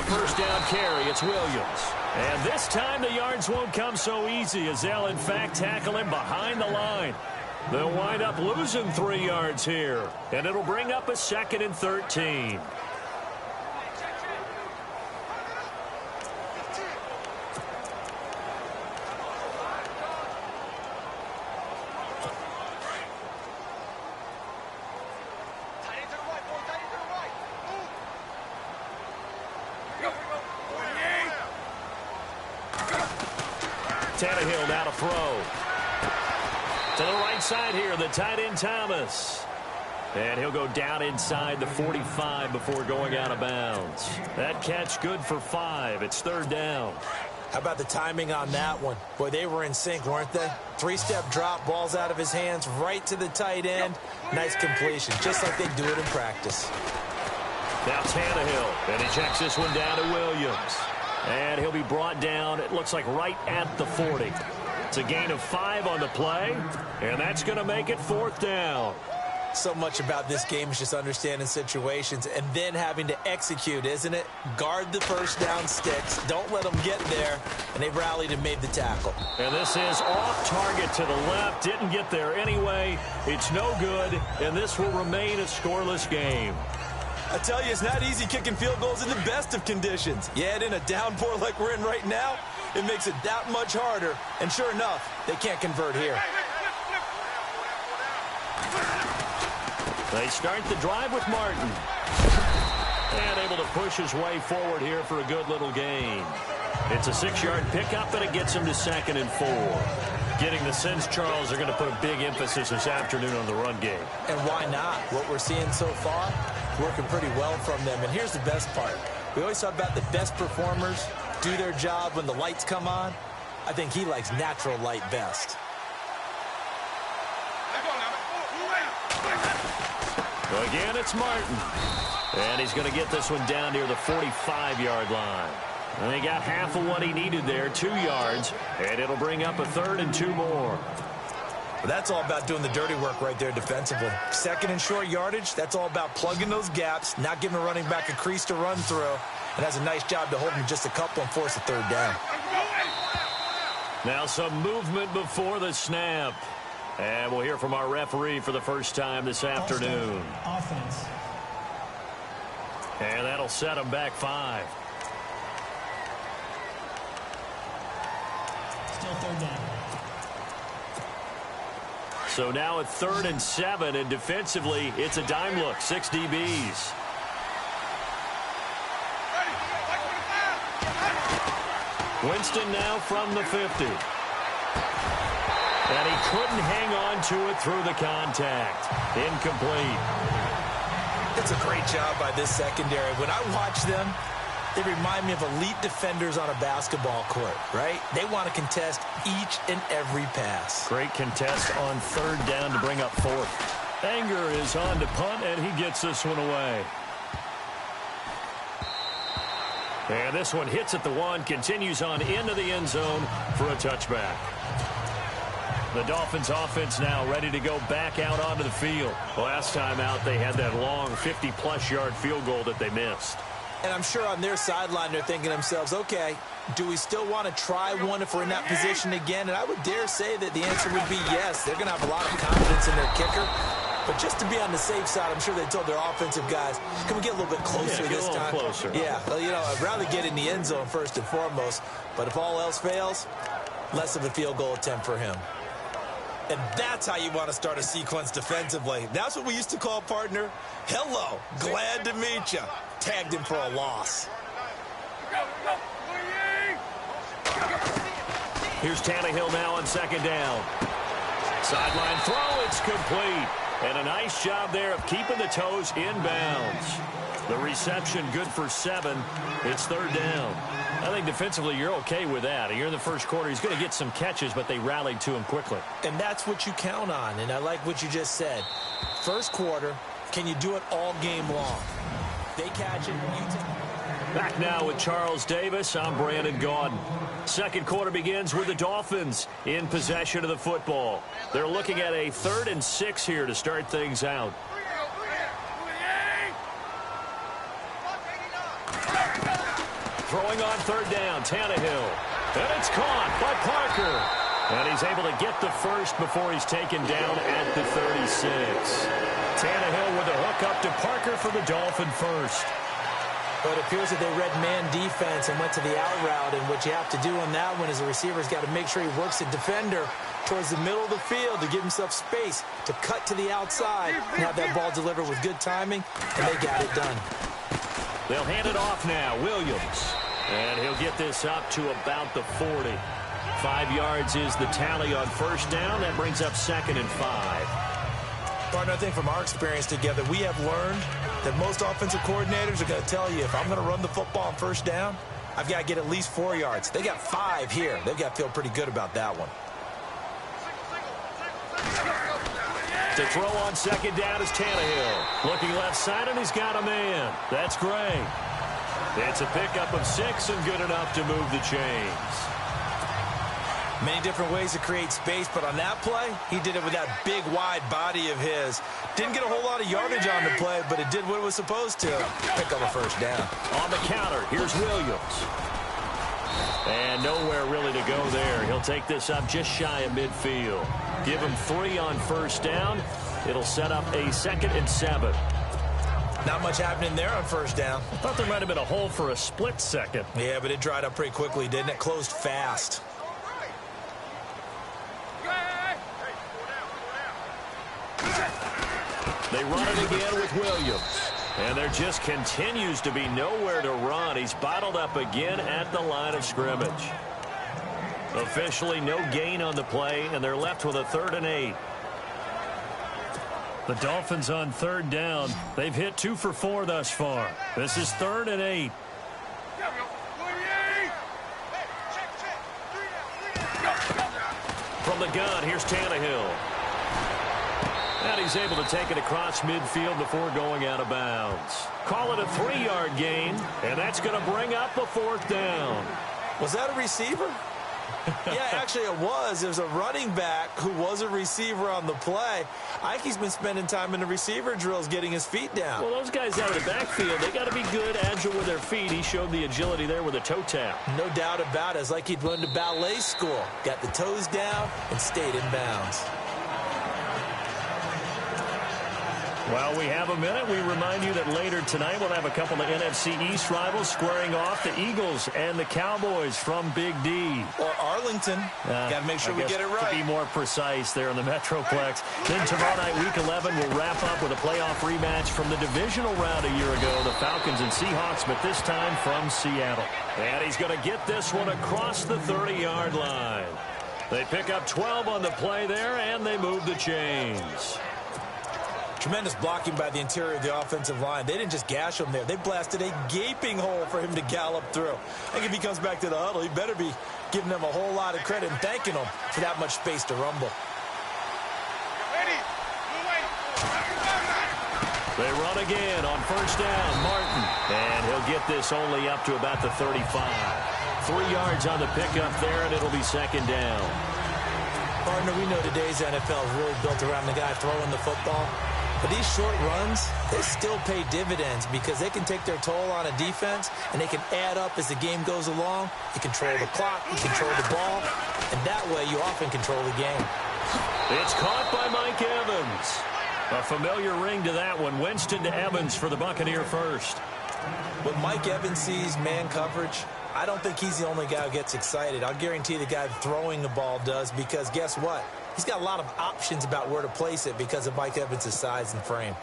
first down carry. It's Williams. And this time the yards won't come so easy as they'll, in fact, tackle him behind the line. They'll wind up losing 3 yards here. And it'll bring up a 2nd and 13. Tannehill now to throw. To the right side here, the tight end Thomas. And he'll go down inside the 45 before going out of bounds. That catch good for 5. It's 3rd down. How about the timing on that one? Boy, they were in sync, weren't they? 3-step drop, ball's out of his hands, right to the tight end. Nice completion, just like they do it in practice. Now Tannehill, and he checks this one down to Williams. And he'll be brought down, it looks like right at the 40. It's a gain of 5 on the play, and that's going to make it 4th down. So much about this game is just understanding situations and then having to execute, isn't it? Guard the first down sticks. Don't let them get there. And they rallied and made the tackle. And this is off target to the left. Didn't get there anyway. It's no good, and this will remain a scoreless game. I tell you, it's not easy kicking field goals in the best of conditions. Yet in a downpour like we're in right now, it makes it that much harder. And sure enough, they can't convert here. They start the drive with Martin. And able to push his way forward here for a good little gain. It's a 6-yard pickup, and it gets him to 2nd and 4. Getting the sense, Charles, are going to put a big emphasis this afternoon on the run game. And why not? What we're seeing so far, working pretty well from them. And here's the best part. We always talk about the best performers do their job when the lights come on. I think he likes natural light best. Again, it's Martin. And he's going to get this one down near the 45-yard line. And he got half of what he needed there, 2 yards, and it'll bring up a 3rd and 2 more. Well, that's all about doing the dirty work right there defensively. 2nd and short yardage, that's all about plugging those gaps, not giving a running back a crease to run through, and has a nice job to hold him just a couple and force a 3rd down. Now some movement before the snap. And we'll hear from our referee for the first time this afternoon. Offense. And that'll set him back 5. Still 3rd down. So now it's 3rd and 7, and defensively, it's a dime look, 6 DBs. Winston now from the 50. And he couldn't hang on to it through the contact. Incomplete. It's a great job by this secondary. When I watch them, they remind me of elite defenders on a basketball court, right? They want to contest each and every pass. Great contest on 3rd down to bring up 4th. Anger is on to punt, and he gets this one away. And this one hits at the 1, continues on into the end zone for a touchback. The Dolphins offense now ready to go back out onto the field. Last time out, they had that long 50-plus yard field goal that they missed. And I'm sure on their sideline they're thinking to themselves, okay, do we still want to try one if we're in that position again? And I would dare say that the answer would be yes. They're going to have a lot of confidence in their kicker. But just to be on the safe side, I'm sure they told their offensive guys, can we get a little bit closer this time? Closer. Yeah, well, you know, I'd rather get in the end zone first and foremost. But if all else fails, less of a field goal attempt for him. And that's how you want to start a sequence defensively. That's what we used to call, partner, hello, glad to meet you. Tagged him for a loss. Here's Tannehill now on 2nd down. Sideline throw, it's complete. And a nice job there of keeping the toes inbounds. The reception good for 7. It's 3rd down. I think defensively you're okay with that. You're in the first quarter. He's going to get some catches, but they rallied to him quickly. And that's what you count on, and I like what you just said. First quarter, can you do it all game long? They catch it, you take. Back now with Charles Davis. I'm Brandon Gaudin. Second quarter begins with the Dolphins in possession of the football. They're looking at a 3rd and 6 here to start things out. throwing on third down, Tannehill. And it's caught by Parker. And he's able to get the first before he's taken down at the 36. Tannehill with a hook up to Parker for the Dolphin first. But it appears that they read man defense and went to the out route, and what you have to do on that one is the receiver's got to make sure he works the defender towards the middle of the field to give himself space to cut to the outside and have that ball delivered with good timing, and they got it done. They'll hand it off now, Williams. And he'll get this up to about the 40. 5 yards is the tally on first down. That brings up 2nd and 5. Partner, I think from our experience together, we have learned that most offensive coordinators are going to tell you, if I'm going to run the football on first down, I've got to get at least 4 yards. They got 5 here. They've got to feel pretty good about that one. To throw on second down is Tannehill. Looking left side, and he's got a man. That's great. It's a pickup of 6 and good enough to move the chains. Many different ways to create space, but on that play, he did it with that big, wide body of his. Didn't get a whole lot of yardage on the play, but it did what it was supposed to. Pick up a first down. On the counter, here's Williams. And nowhere really to go there. He'll take this up just shy of midfield. Give him 3 on first down. It'll set up a 2nd and 7. Not much happening there on first down. I thought there might have been a hole for a split second. Yeah, but it dried up pretty quickly, didn't it? Closed fast. They run it again with Williams. And there just continues to be nowhere to run. He's bottled up again at the line of scrimmage. Officially no gain on the play, and they're left with a 3rd and 8. The Dolphins on third down. They've hit 2 for 4 thus far. This is 3rd and 8. From the gun, here's Tannehill. And he's able to take it across midfield before going out of bounds. Call it a 3-yard gain, and that's going to bring up a 4th down. Was that a receiver? Yeah, actually it was. There's a running back who was a receiver on the play. I think he's been spending time in the receiver drills getting his feet down. Well, those guys out of the backfield, they got to be good, agile with their feet. He showed the agility there with a toe tap. No doubt about it. It's like he'd learned to ballet school. Got the toes down and stayed in bounds. While we have a minute, we remind you that later tonight we'll have a couple of NFC East rivals squaring off, the Eagles and the Cowboys from Big D. Or Arlington. Got to make sure we get it right. To be more precise there in the Metroplex. Then tomorrow night, Week 11, we'll wrap up with a playoff rematch from the divisional round a year ago, the Falcons and Seahawks, but this time from Seattle. And he's going to get this one across the 30-yard line. They pick up 12 on the play there, and they move the chains. Tremendous blocking by the interior of the offensive line. They didn't just gash him there. They blasted a gaping hole for him to gallop through. I think if he comes back to the huddle, he better be giving them a whole lot of credit and thanking them for that much space to rumble. They run again on first down, Martin. And he'll get this only up to about the 35. 3 yards on the pickup there, and it'll be 2nd down. Partner, we know today's NFL is really built around the guy throwing the football. But these short runs, they still pay dividends because they can take their toll on a defense, and they can add up as the game goes along. You control the clock, you control the ball, and that way you often control the game. It's caught by Mike Evans. A familiar ring to that one. Winston to Evans for the Buccaneer first. When Mike Evans sees man coverage, I don't think he's the only guy who gets excited. I'll guarantee the guy throwing the ball does, because guess what? He's got a lot of options about where to place it because of Mike Evans' size and frame.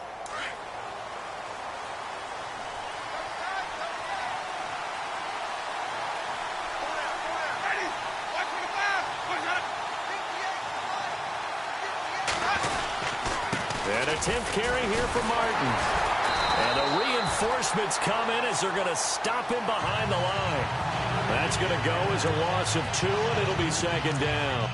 And a 10th carry here for Martin. And the reinforcements come in as they're going to stop him behind the line. That's going to go as a loss of 2, and it'll be 2nd down.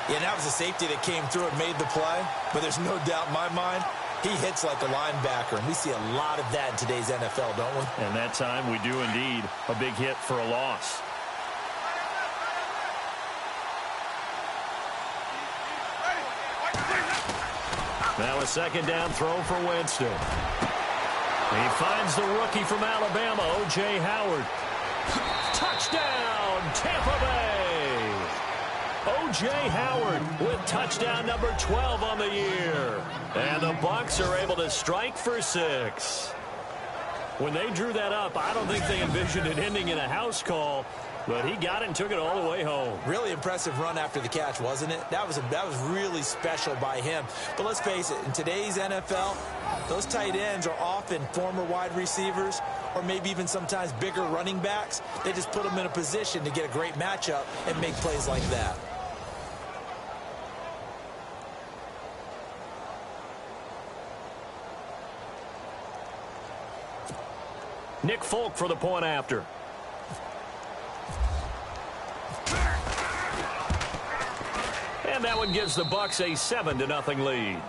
Yeah, that was a safety that came through and made the play. But there's no doubt in my mind, He hits like a linebacker, and we see a lot of that in today's NFL, don't we? And that time we do indeed. A big hit for a loss. Now a second down throw for Winston. He finds the rookie from Alabama, O.J. Howard. Touchdown, Tampa Bay! O.J. Howard with touchdown number 12 on the year. And the Bucs are able to strike for 6. When they drew that up, I don't think they envisioned it ending in a house call, but he got it and took it all the way home. Really impressive run after the catch, wasn't it? That was really special by him. But let's face it, in today's NFL, those tight ends are often former wide receivers or maybe even sometimes bigger running backs. They just put them in a position to get a great matchup and make plays like that. Nick Folk for the point after. And that one gives the Bucs a 7-0 lead.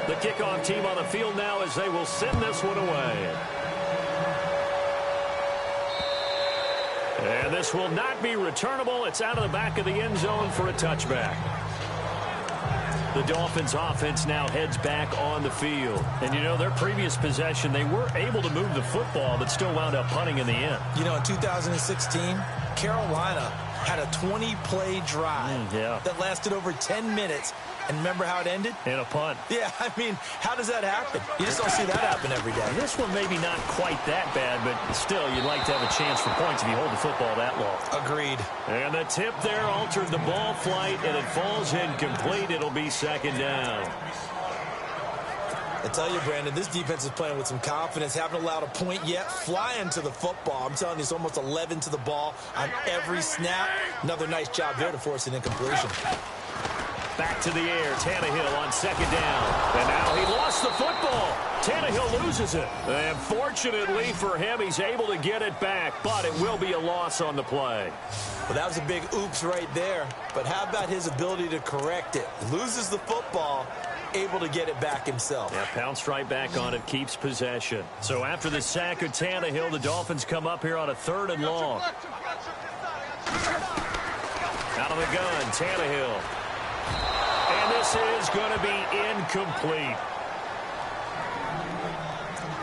The kickoff team on the field now as they will send this one away. And this will not be returnable. It's out of the back of the end zone for a touchback. The Dolphins offense now heads back on the field. And, you know, their previous possession, they were able to move the football, but still wound up punting in the end. You know, in 2016, Carolina had a 20-play drive that lasted over 10 minutes. And remember how it ended? In a punt. Yeah, I mean, how does that happen? You just don't see that happen every day. This one maybe not quite that bad, but still, you'd like to have a chance for points if you hold the football that long. Agreed. And the tip there altered the ball flight, and it falls incomplete. It'll be second down. I tell you, Brandon, this defense is playing with some confidence. Haven't allowed a point yet. Flying to the football. I'm telling you, it's almost 11 to the ball on every snap. Another nice job there to force an incompletion. Back to the air, Tannehill on second down. And now he lost the football. Tannehill loses it. And fortunately for him, he's able to get it back, but it will be a loss on the play. Well, that was a big oops right there. But how about his ability to correct it? Loses the football, able to get it back himself. Yeah, pounced right back on it, keeps possession. So after the sack of Tannehill, the Dolphins come up here on a 3rd and long. Out of the gun, Tannehill. And this is going to be incomplete.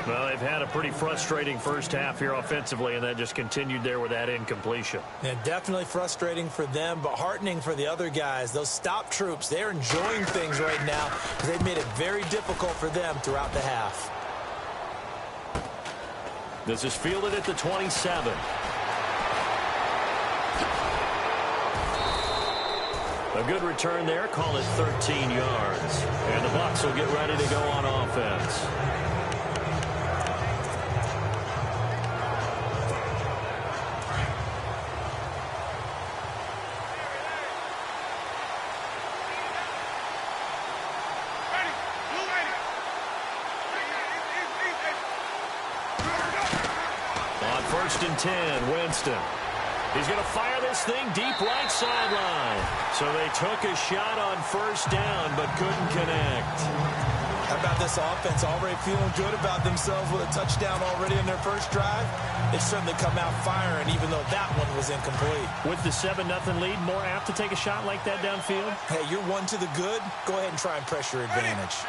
Well, they've had a pretty frustrating first half here offensively, and that just continued there with that incompletion. Yeah, definitely frustrating for them, but heartening for the other guys. Those stop troops, they're enjoying things right now because they've made it very difficult for them throughout the half. This is fielded at the 27. A good return there, call it 13 yards. And the Bucs will get ready to go on offense. On 1st and 10, Winston. He's going to fire this thing deep right sideline. So they took a shot on 1st down, but couldn't connect. How about this offense already feeling good about themselves with a touchdown already in their first drive? They've certainly come out firing, even though that one was incomplete. With the 7-0 lead, more apt to take a shot like that downfield? Hey, you're one to the good. Go ahead and try and pressure advantage.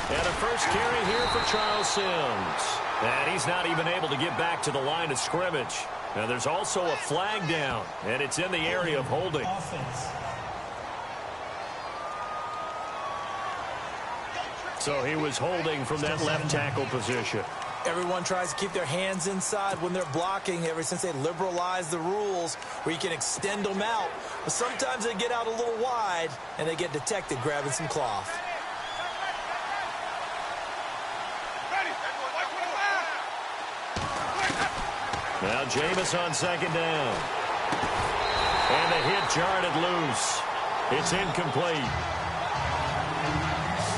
And a first carry here for Charles Sims. And he's not even able to get back to the line of scrimmage. Now there's also a flag down, and it's in the area of holding. So he was holding from that left tackle position. Everyone tries to keep their hands inside when they're blocking ever since they liberalized the rules where you can extend them out. But sometimes they get out a little wide, and they get detected grabbing some cloth. Now Jameis on second down. And the hit jarred it loose. It's incomplete.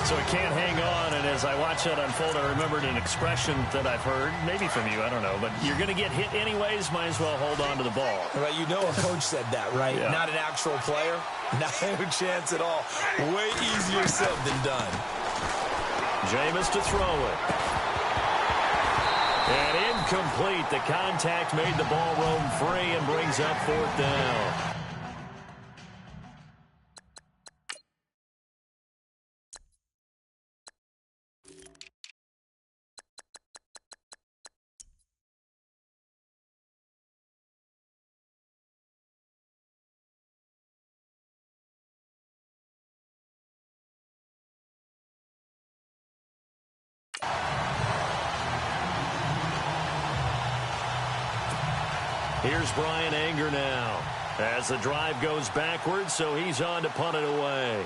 So it can't hang on, and as I watch that unfold, I remembered an expression that I've heard, maybe from you, I don't know, but you're going to get hit anyways, might as well hold on to the ball. Right, you know a coach said that, right? Yeah. Not an actual player. Not a chance at all. Way easier said than done. Jameis to throw it. And incomplete. The contact made the ball roam free and brings up 4th down. Here's Brian Anger now as the drive goes backwards, so he's on to punt it away.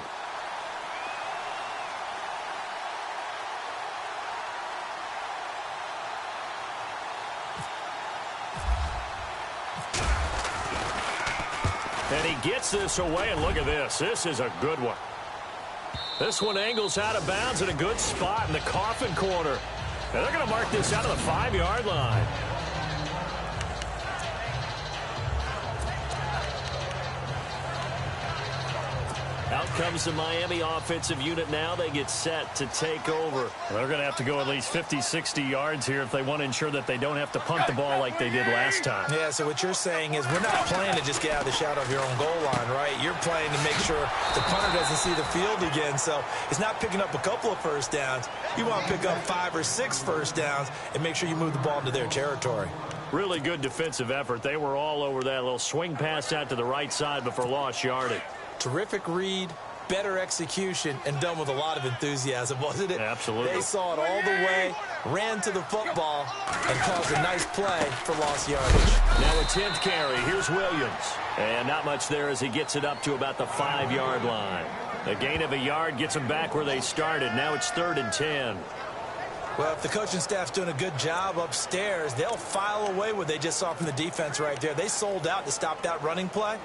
And he gets this away, and look at this. This is a good one. This one angles out of bounds in a good spot in the coffin corner. And they're going to mark this out of the 5-yard line. Out comes the Miami offensive unit now. They get set to take over. They're going to have to go at least 50, 60 yards here if they want to ensure that they don't have to punt the ball like they did last time. Yeah, so what you're saying is we're not playing to just get out of the shadow of your own goal line, right? You're playing to make sure the punter doesn't see the field again. So it's not picking up a couple of first downs. You want to pick up 5 or 6 first downs and make sure you move the ball into their territory. Really good defensive effort. They were all over that little swing pass out to the right side before lost yardage. Terrific read, better execution, and done with a lot of enthusiasm, wasn't it? Absolutely. They saw it all the way, ran to the football, and caused a nice play for lost yardage. Now a 10th carry. Here's Williams. And not much there as he gets it up to about the 5-yard line. A gain of a yard gets them back where they started. Now it's 3rd and 10. Well, if the coaching staff's doing a good job upstairs, they'll file away what they just saw from the defense right there. They sold out to stop that running play.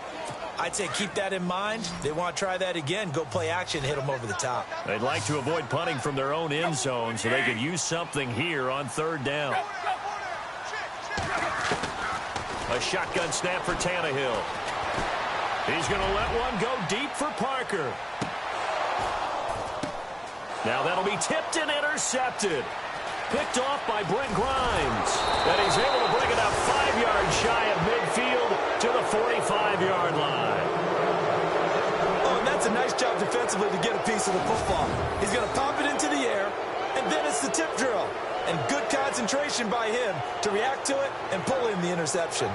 I'd say keep that in mind. They want to try that again. Go play action, hit them over the top. They'd like to avoid punting from their own end zone so they could use something here on 3rd down. A shotgun snap for Tannehill. He's going to let one go deep for Parker. Now that'll be tipped and intercepted. Picked off by Brent Grimes. And he's able to bring it up 5 yards shy of midfield to the 45-yard line. Oh, and that's a nice job defensively to get a piece of the football. He's going to pop it into the air, and then it's the tip drill. And good concentration by him to react to it and pull in the interception.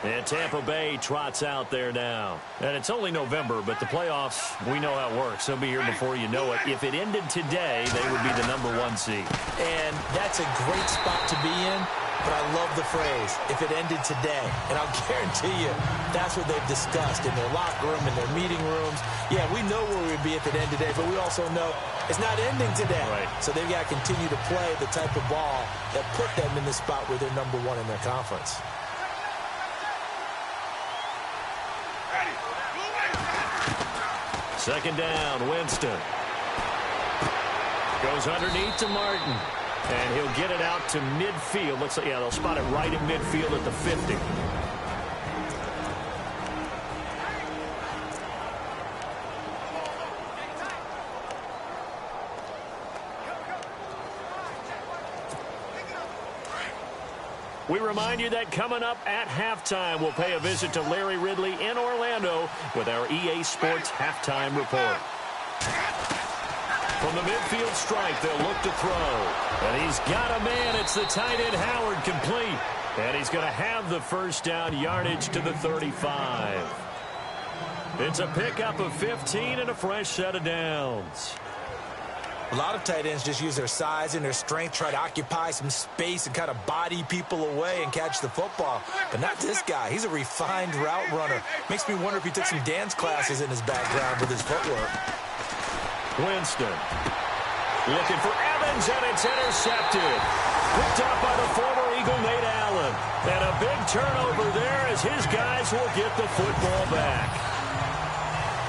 And Tampa Bay trots out there now. And it's only November, but the playoffs, we know how it works. They'll be here before you know it. If it ended today, they would be the #1 seed. And that's a great spot to be in, but I love the phrase, if it ended today. And I'll guarantee you, that's what they've discussed in their locker room, in their meeting rooms. Yeah, we know where we'd be if it ended today, but we also know it's not ending today. Right. So they've got to continue to play the type of ball that put them in the spot where they're #1 in their conference. Second down, Winston. Goes underneath to Martin. And he'll get it out to midfield. Looks like, yeah, they'll spot it right in midfield at the 50. We remind you that coming up at halftime, we'll pay a visit to Larry Ridley in Orlando with our EA Sports Halftime Report. From the midfield stripe, they'll look to throw. And he's got a man. It's the tight end, Howard, complete. And he's going to have the first down, yardage to the 35. It's a pickup of 15 and a fresh set of downs. A lot of tight ends just use their size and their strength, try to occupy some space and kind of body people away and catch the football. But not this guy. He's a refined route runner. Makes me wonder if he took some dance classes in his background with his footwork. Winston. Looking for Evans, and it's intercepted. Picked up by the former Eagle, Nate Allen. And a big turnover there as his guys will get the football back.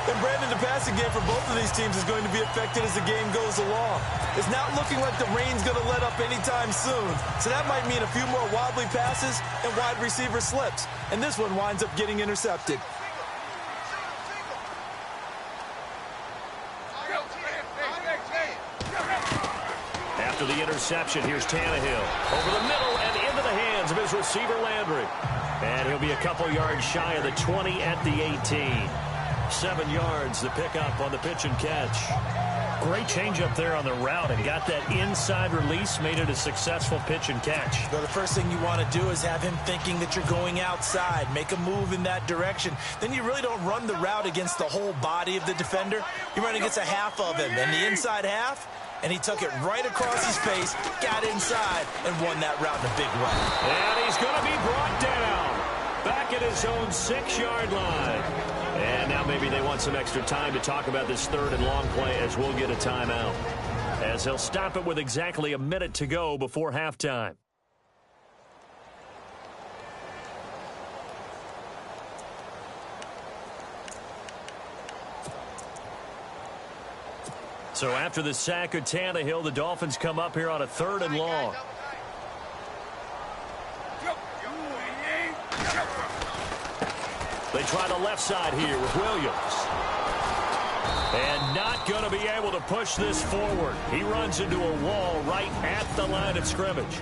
And Brandon, the passing game for both of these teams is going to be affected as the game goes along. It's not looking like the rain's going to let up anytime soon. So that might mean a few more wobbly passes and wide receiver slips. And this one winds up getting intercepted. After the interception, here's Tannehill. Over the middle and into the hands of his receiver, Landry. And he'll be a couple yards shy of the 20 at the 18. 7 yards, the pickup on the pitch and catch. Great change up there on the route and got that inside release, made it a successful pitch and catch. Well, the first thing you want to do is have him thinking that you're going outside, make a move in that direction. Then you really don't run the route against the whole body of the defender. You run against a half of him, and the inside half, and he took it right across his face, got inside, and won that route in a big way. And he's going to be brought down back at his own 6-yard line. And now maybe they want some extra time to talk about this third and long play as we'll get a timeout. As he'll stop it with exactly a minute to go before halftime. So after the sack of Tannehill, the Dolphins come up here on a third and long. They try the left side here with Williams. And not going to be able to push this forward. He runs into a wall right at the line of scrimmage.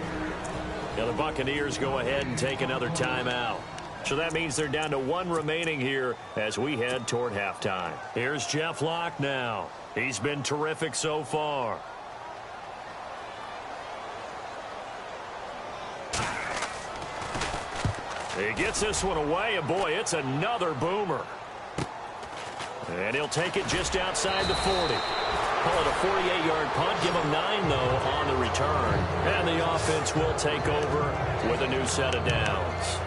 Now the Buccaneers go ahead and take another timeout. So that means they're down to 1 remaining here as we head toward halftime. Here's Jeff Locke now. He's been terrific so far. He gets this one away, and boy, it's another boomer. And he'll take it just outside the 40. Call it a 48-yard punt. Give him 9, though, on the return. And the offense will take over with a new set of downs.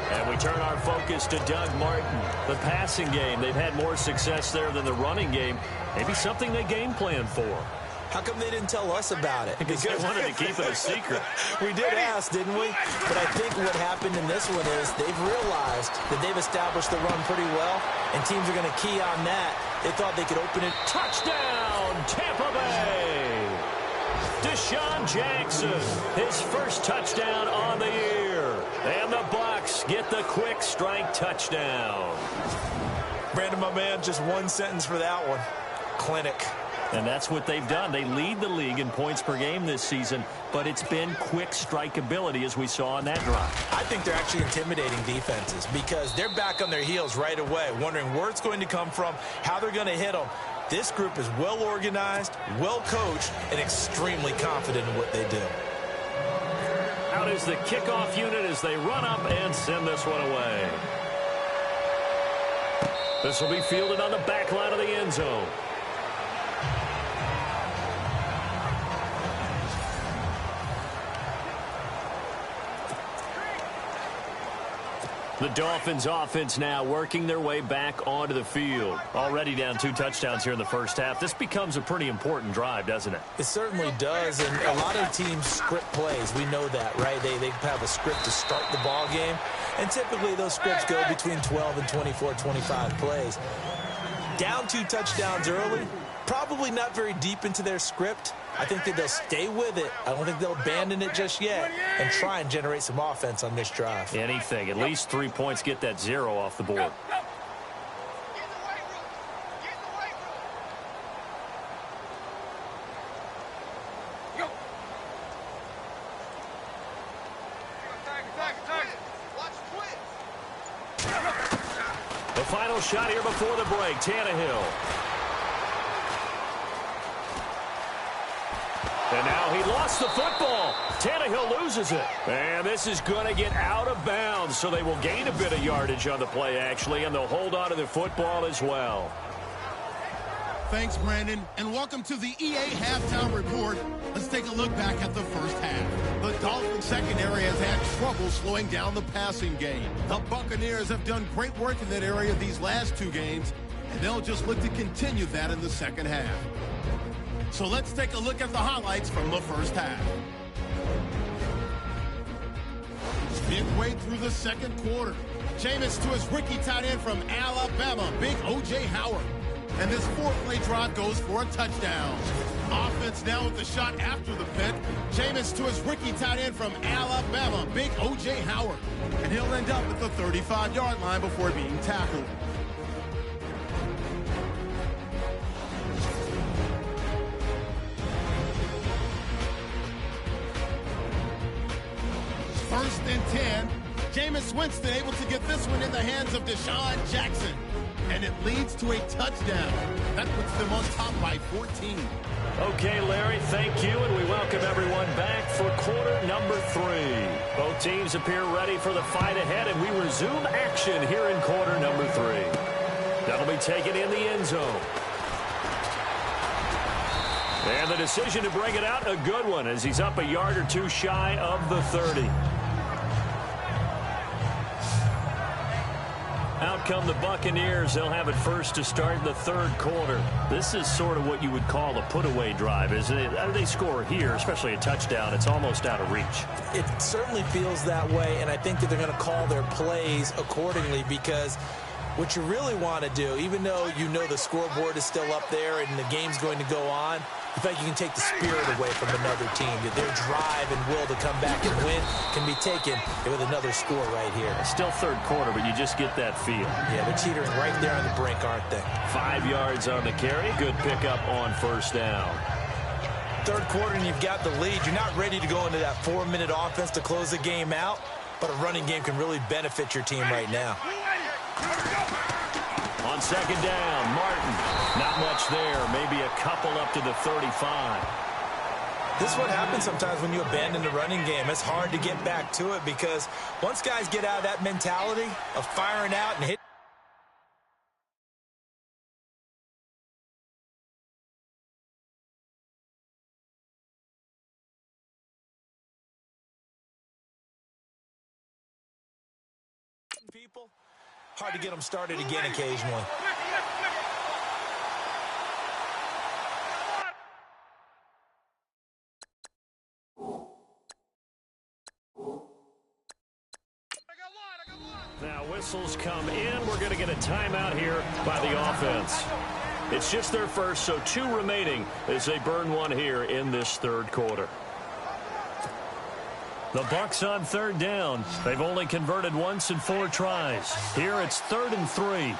And we turn our focus to Doug Martin. The passing game, they've had more success there than the running game. Maybe something they game plan for. How come they didn't tell us about it? Because they wanted to keep it a secret. We did ask, didn't we? But I think what happened in this one is they've realized that they've established the run pretty well, and teams are going to key on that. They thought they could open it. Touchdown, Tampa Bay! Deshaun Jackson, his first touchdown on the year. And the Bucs get the quick strike touchdown. Brandon, my man, just one sentence for that one. Clinic. And that's what they've done. They lead the league in points per game this season, but it's been quick strike ability as we saw on that drive. I think they're actually intimidating defenses because they're back on their heels right away, wondering where it's going to come from, how they're going to hit them. This group is well organized, well coached, and extremely confident in what they do. Out is the kickoff unit as they run up and send this one away. This will be fielded on the back line of the end zone. The Dolphins offense now working their way back onto the field. Already down 2 touchdowns here in the first half. This becomes a pretty important drive, doesn't it? It certainly does, and a lot of teams script plays. We know that, right? They have a script to start the ball game, and typically those scripts go between 12 and 24, 25 plays. Down 2 touchdowns early, probably not very deep into their script. I think that they'll stay with it. I don't think they'll abandon it just yet and try and generate some offense on this drive. Anything. At least 3 points, get that 0 off the board. The final shot here before the break, Tannehill. And now he lost the football. Tannehill loses it. And this is going to get out of bounds, so they will gain a bit of yardage on the play, actually, and they'll hold on to the football as well. Thanks, Brandon, and welcome to the EA Halftime Report. Let's take a look back at the first half. The Dolphins secondary has had trouble slowing down the passing game. The Buccaneers have done great work in that area these last 2 games, and they'll just look to continue that in the second half. So let's take a look at the highlights from the first half. Midway through the second quarter, Jameis to his rookie tight end from Alabama, Big O.J. Howard. And this four-play drive goes for a touchdown. Offense now with the shot after the pick. Jameis to his rookie tight end from Alabama, Big O.J. Howard. And he'll end up at the 35-yard line before being tackled. First and 10. Jameis Winston able to get this one in the hands of Deshaun Jackson. And it leads to a touchdown. That puts them on top by 14. Okay, Larry, thank you, and we welcome everyone back for quarter number 3. Both teams appear ready for the fight ahead, and we resume action here in quarter number 3. That'll be taken in the end zone. And the decision to bring it out, a good one, as he's up a yard or two shy of the 30. Out come the Buccaneers. They'll have it first to start the third quarter. This is sort of what you would call a put-away drive, isn't it? They score here, especially a touchdown. It's almost out of reach. It certainly feels that way, and I think that they're going to call their plays accordingly, because what you really want to do, even though you know the scoreboard is still up there and the game's going to go on, you feel like you can take the spirit away from another team. That their drive and will to come back and win can be taken with another score right here. Still third quarter, but you just get that feel. Yeah, they're teetering right there on the brink, aren't they? 5 yards on the carry. Good pickup on first down. Third quarter, and you've got the lead. You're not ready to go into that 4-minute offense to close the game out, but a running game can really benefit your team right now. On second down, Martin. Not much there. Maybe a couple up to the 35. This is what happens sometimes when you abandon the running game. It's hard to get back to it, because once guys get out of that mentality of firing out and hitting people, hard to get them started again occasionally. Now whistles come in. We're going to get a timeout here by the offense. It's just their first, so 2 remaining as they burn one here in this third quarter. The Bucs on third down. They've only converted once in 4 tries. Here it's 3rd and 3.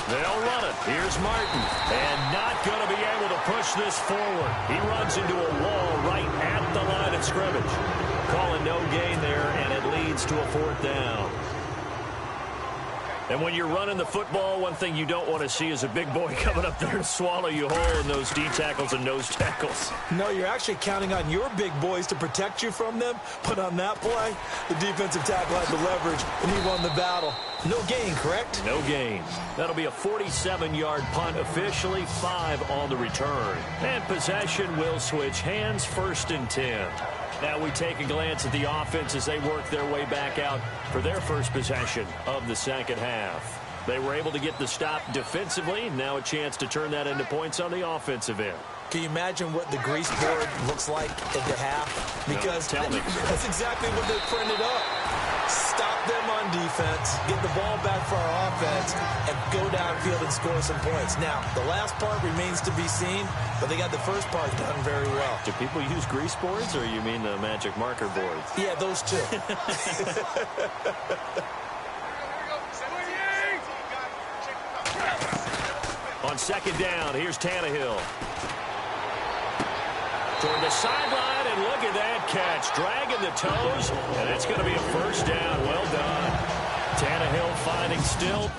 They'll run it. Here's Martin. And not going to be able to push this forward. He runs into a wall right at the line of scrimmage. Calling no gain there, and it leads to a 4th down. And when you're running the football, one thing you don't want to see is a big boy coming up there to swallow you whole in those D tackles and nose tackles. No, you're actually counting on your big boys to protect you from them. But on that play, the defensive tackle had the leverage, and he won the battle. No gain, correct? No gain. That'll be a 47-yard punt, officially 5 on the return. And possession will switch hands, 1st and 10. Now we take a glance at the offense as they work their way back out for their first possession of the second half. They were able to get the stop defensively. Now a chance to turn that into points on the offensive end. Can you imagine what the grease board looks like at the half? Because no, tell me. That's exactly what they printed up. Stop them on defense, get the ball back for our offense, and go downfield and score some points. Now, the last part remains to be seen, but they got the first part done very well. Do people use grease boards, or you mean the magic marker boards? Yeah, those two. On second down, here's Tannehill. Toward the sideline, and look at that catch. Dragging the toes, and it's going to be a first down. Well done. Tannehill finding still.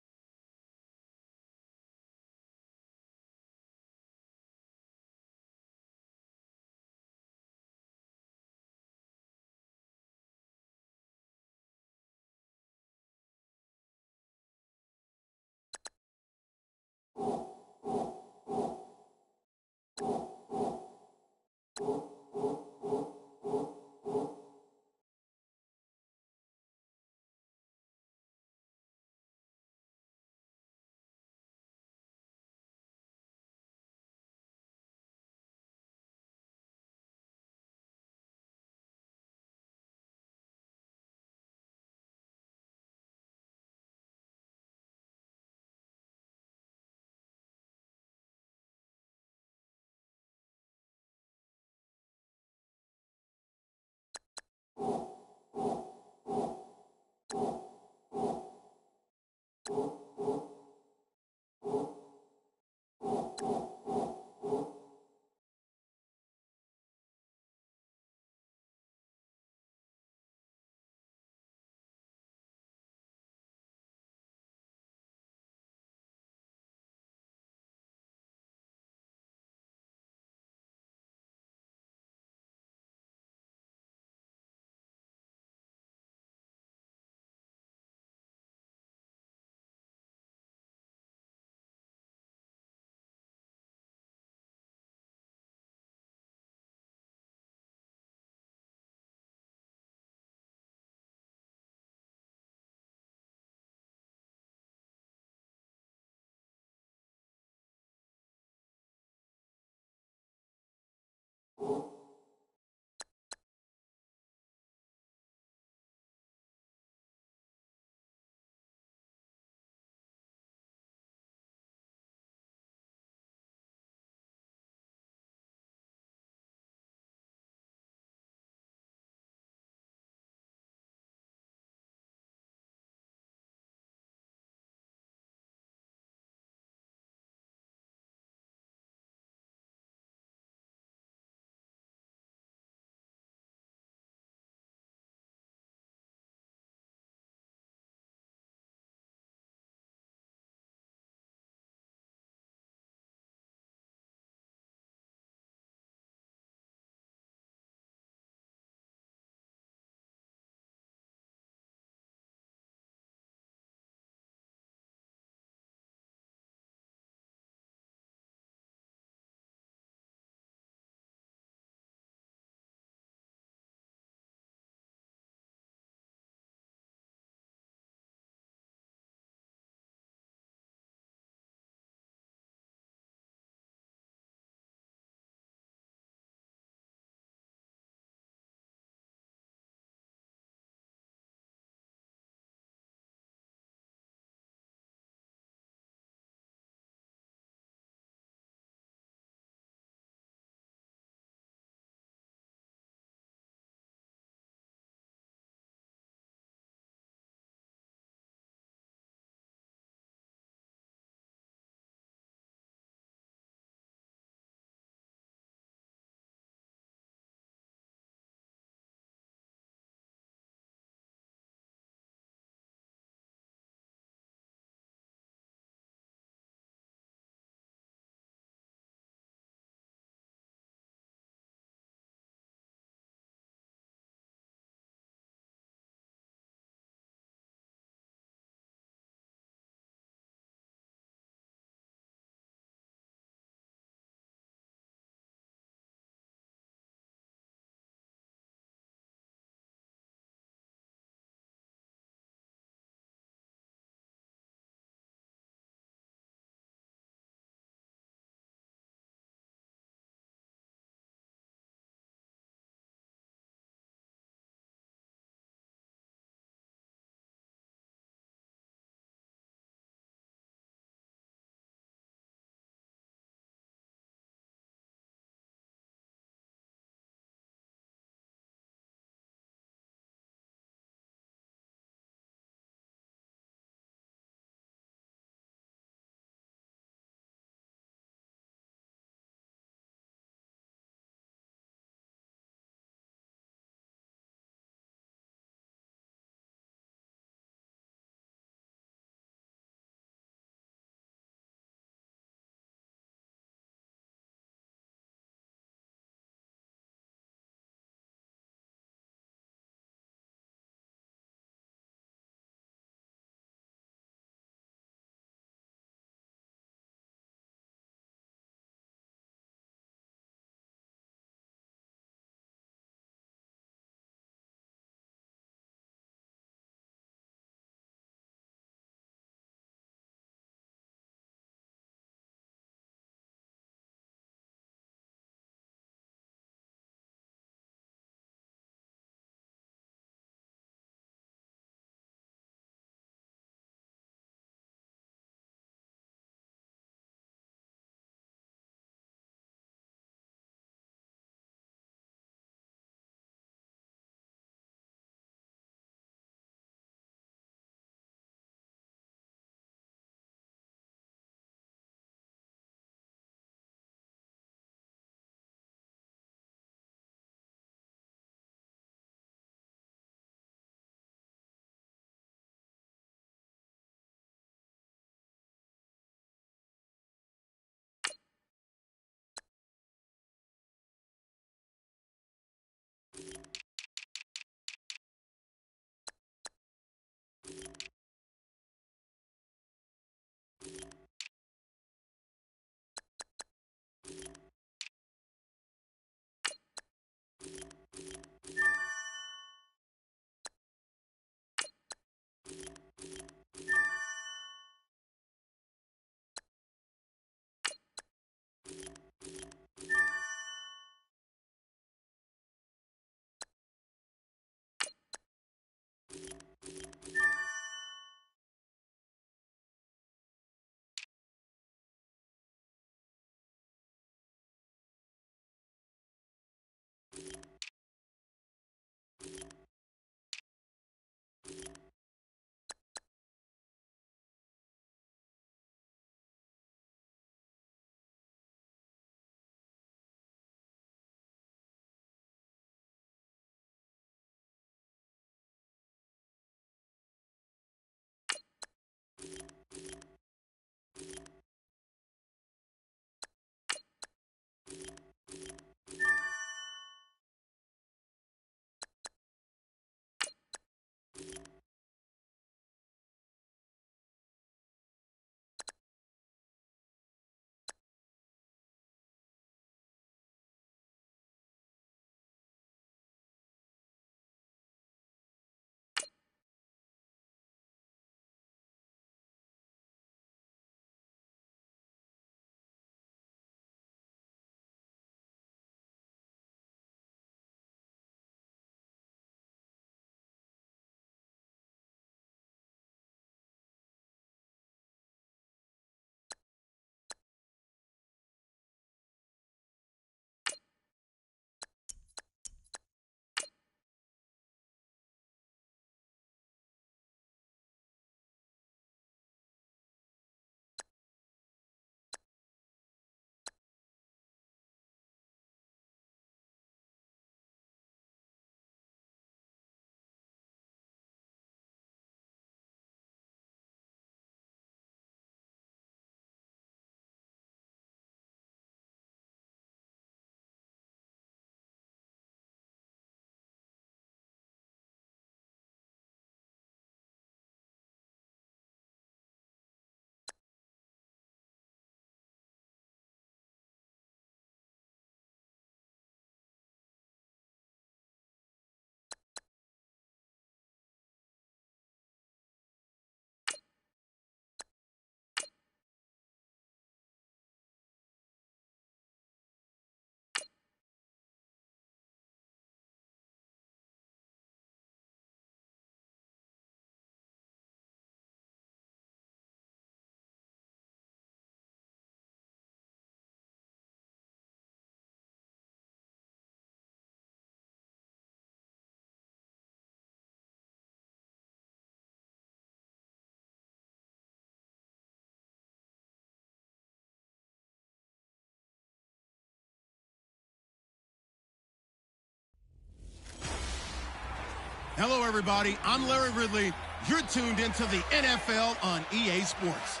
Hello, everybody. I'm Larry Ridley. You're tuned into the NFL on EA Sports.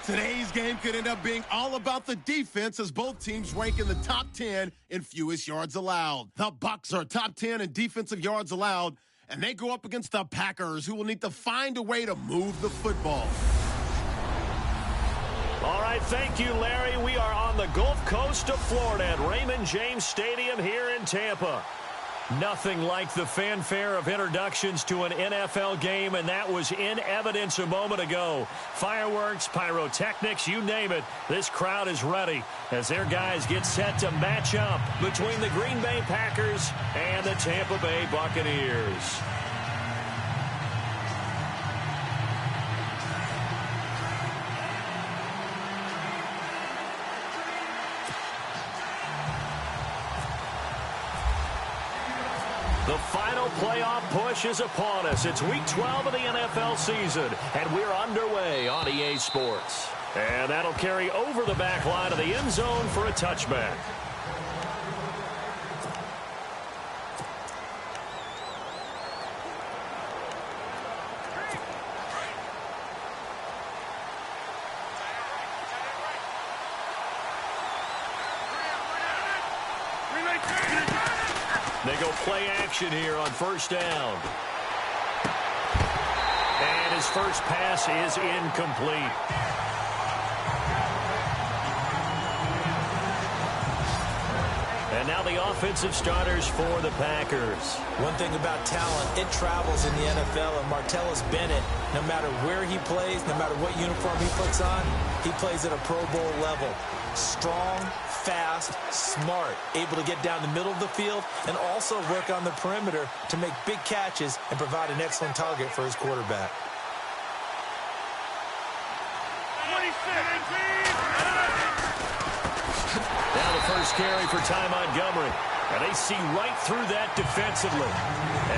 Today's game could end up being all about the defense as both teams rank in the top 10 in fewest yards allowed. The Bucs are top 10 in defensive yards allowed, and they go up against the Packers, who will need to find a way to move the football. All right, thank you, Larry. We are on the Gulf Coast of Florida at Raymond James Stadium here in Tampa. Nothing like the fanfare of introductions to an NFL game, and that was in evidence a moment ago. Fireworks, pyrotechnics, you name it. This crowd is ready as their guys get set to match up between the Green Bay Packers and the Tampa Bay Buccaneers. The final playoff push is upon us. It's Week 12 of the NFL season, and we're underway on EA Sports. And that'll carry over the back line of the end zone for a touchback. They go play action here on first down. And his first pass is incomplete. And now the offensive starters for the Packers. One thing about talent, it travels in the NFL, and Martellus Bennett, no matter where he plays, no matter what uniform he puts on, he plays at a Pro Bowl level. Strong, fast, smart, able to get down the middle of the field and also work on the perimeter to make big catches and provide an excellent target for his quarterback. Now the first carry for Ty Montgomery. And they see right through that defensively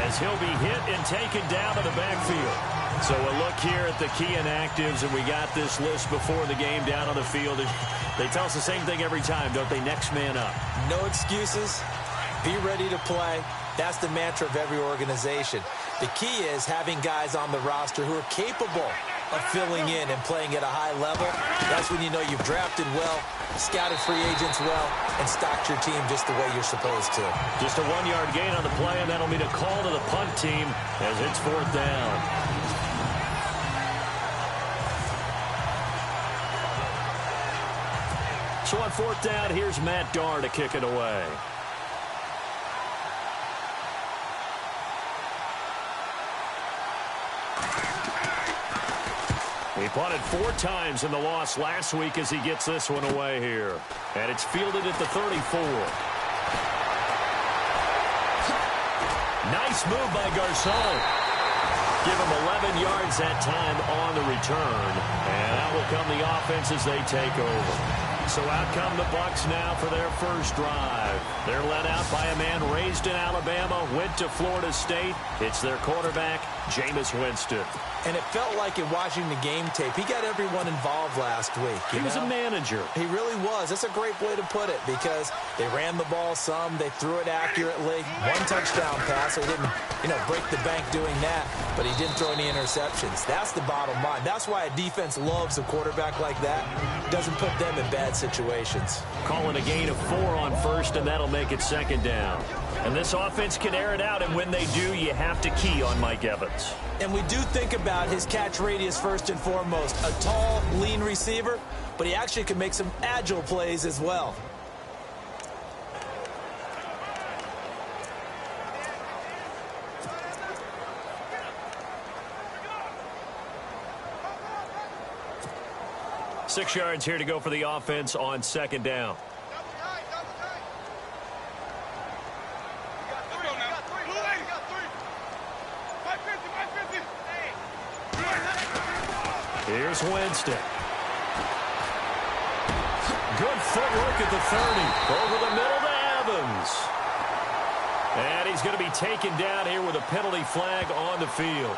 as he'll be hit and taken down to the backfield. So a look here at the key inactives, and we got this list before the game down on the field. They tell us the same thing every time, don't they? Next man up. No excuses. Be ready to play. That's the mantra of every organization. The key is having guys on the roster who are capable of filling in and playing at a high level. That's when you know you've drafted well, scouted free agents well, and stocked your team just the way you're supposed to. Just a 1-yard gain on the play, and that'll mean a call to the punt team as it's fourth down. So on fourth down, here's Matt Darr to kick it away. He punted 4 times in the loss last week as he gets this one away here. And it's fielded at the 34. Nice move by Garcon. Give him 11 yards that time on the return. And out will come the offense as they take over. So out come the Bucs now for their first drive. They're led out by a man raised in Alabama, went to Florida State. It's their quarterback, Jameis Winston. And it felt like in watching the game tape, he got everyone involved last week. He was a manager. He really was. That's a great way to put it because they ran the ball some, they threw it accurately. 1 touchdown pass, so he didn't, break the bank doing that, but he didn't throw any interceptions. That's the bottom line. That's why a defense loves a quarterback like that. Doesn't put them in bad situations. Calling a gain of 4 on first, and that'll make it second down. And this offense can air it out, and when they do, you have to key on Mike Evans. And we do think about his catch radius first and foremost. A tall, lean receiver, but he actually can make some agile plays as well. Six yards here to go for the offense on second down. Here's Winston. Good footwork at the 30. Over the middle to Evans. And he's going to be taken down here with a penalty flag on the field.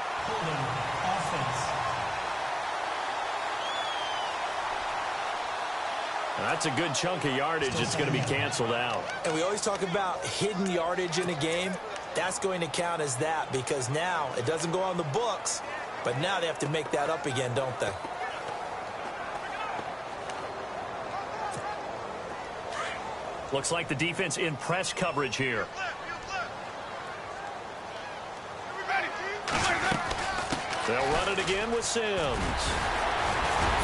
That's a good chunk of yardage. It's going to be canceled out. And we always talk about hidden yardage in a game. That's going to count as that because now it doesn't go on the books, but now they have to make that up again, don't they? Looks like the defense in press coverage here. They'll run it again with Sims.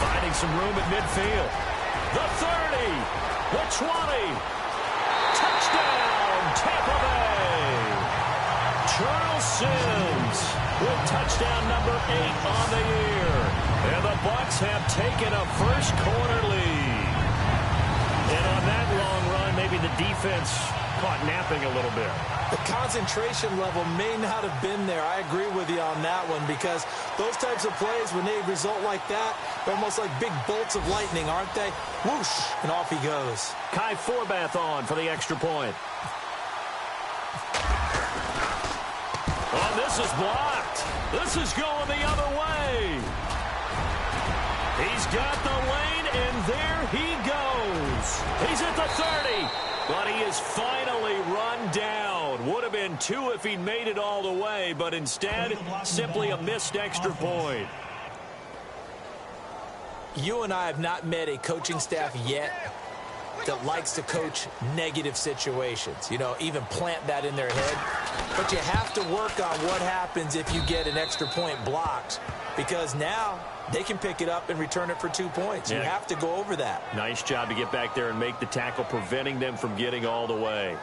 Finding some room at midfield. The 30. The 20. Touchdown, Tampa Bay. Charles Sims with touchdown number 8 on the year. And the Bucs have taken a first quarter lead. And on that long run, maybe the defense caught napping a little bit. The concentration level may not have been there. I agree with you on that one because those types of plays, when they result like that, they're almost like big bolts of lightning, aren't they? Whoosh, and off he goes. Kai Forbath on for the extra point. Oh, this is blocked. This is going the other way. He's got the lane, and there he goes. He's at the 30, but he is finally run down. Would have been 2 if he'd made it all the way, but instead, simply a missed extra point. You and I have not met a coaching staff yet that likes to coach negative situations. You know, even plant that in their head. But you have to work on what happens if you get an extra point blocked, because now they can pick it up and return it for 2 points. You have to go over that. Nice job to get back there and make the tackle, preventing them from getting all the way.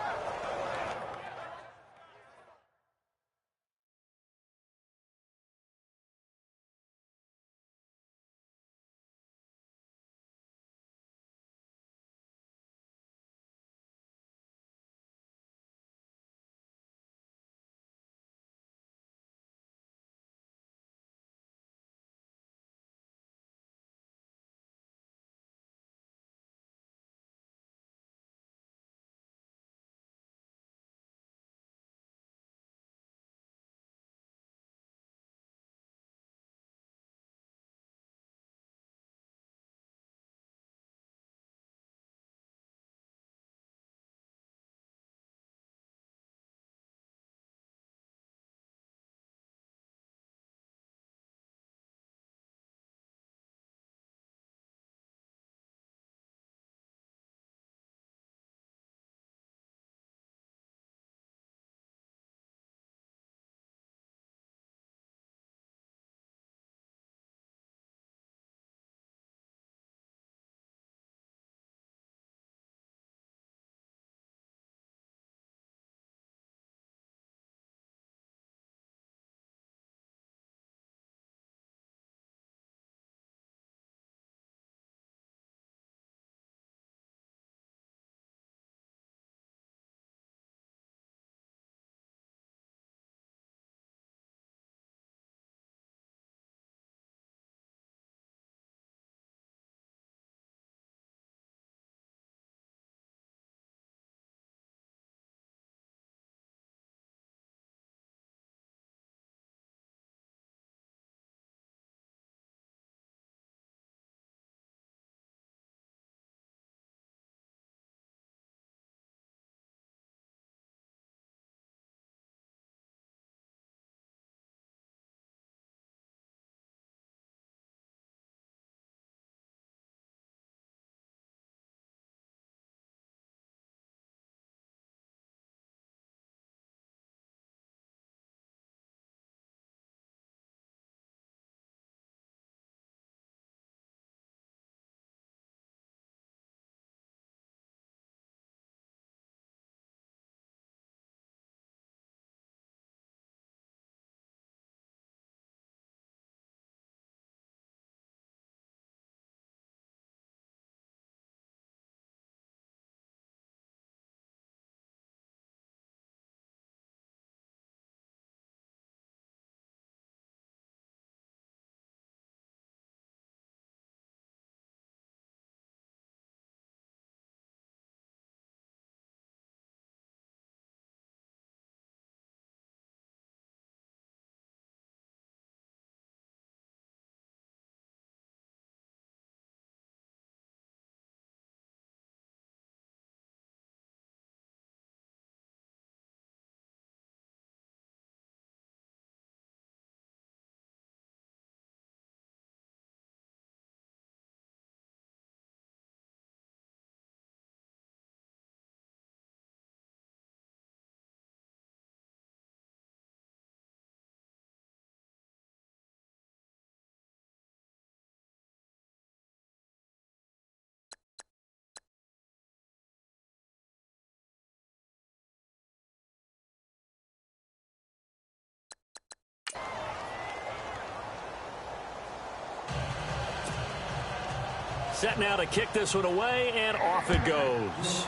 Set now to kick this one away, and off it goes.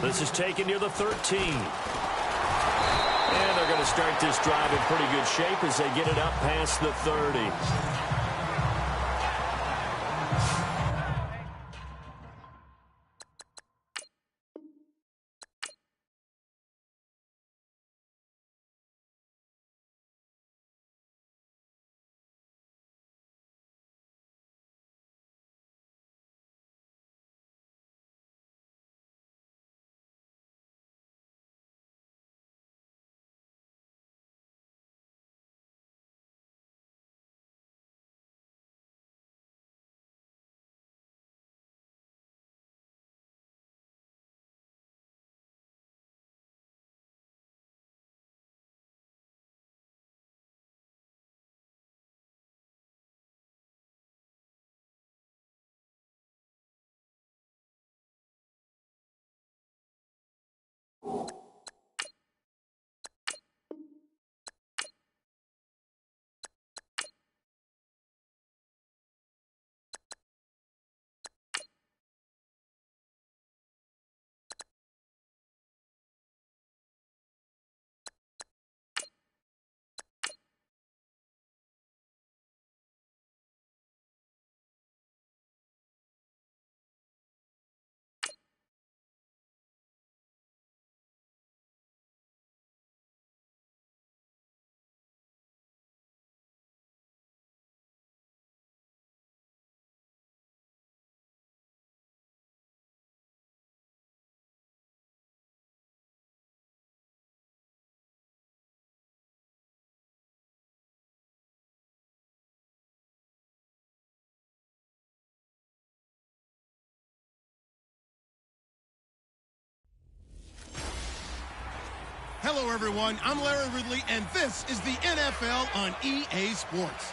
This is taken near the 13. And they're going to start this drive in pretty good shape as they get it up past the 30. Hello, everyone. I'm Larry Ridley, and this is the NFL on EA Sports.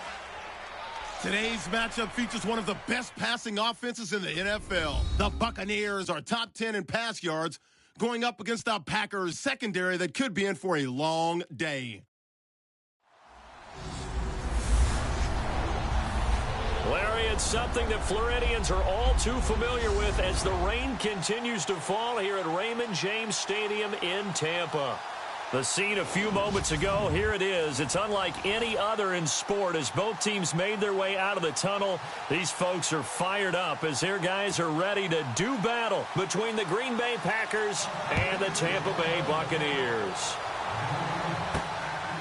Today's matchup features one of the best passing offenses in the NFL. The Buccaneers are top 10 in pass yards, going up against the Packers secondary that could be in for a long day. Larry, it's something that Floridians are all too familiar with as the rain continues to fall here at Raymond James Stadium in Tampa. The scene a few moments ago, here it is. It's unlike any other in sport as both teams made their way out of the tunnel. These folks are fired up as their guys are ready to do battle between the Green Bay Packers and the Tampa Bay Buccaneers.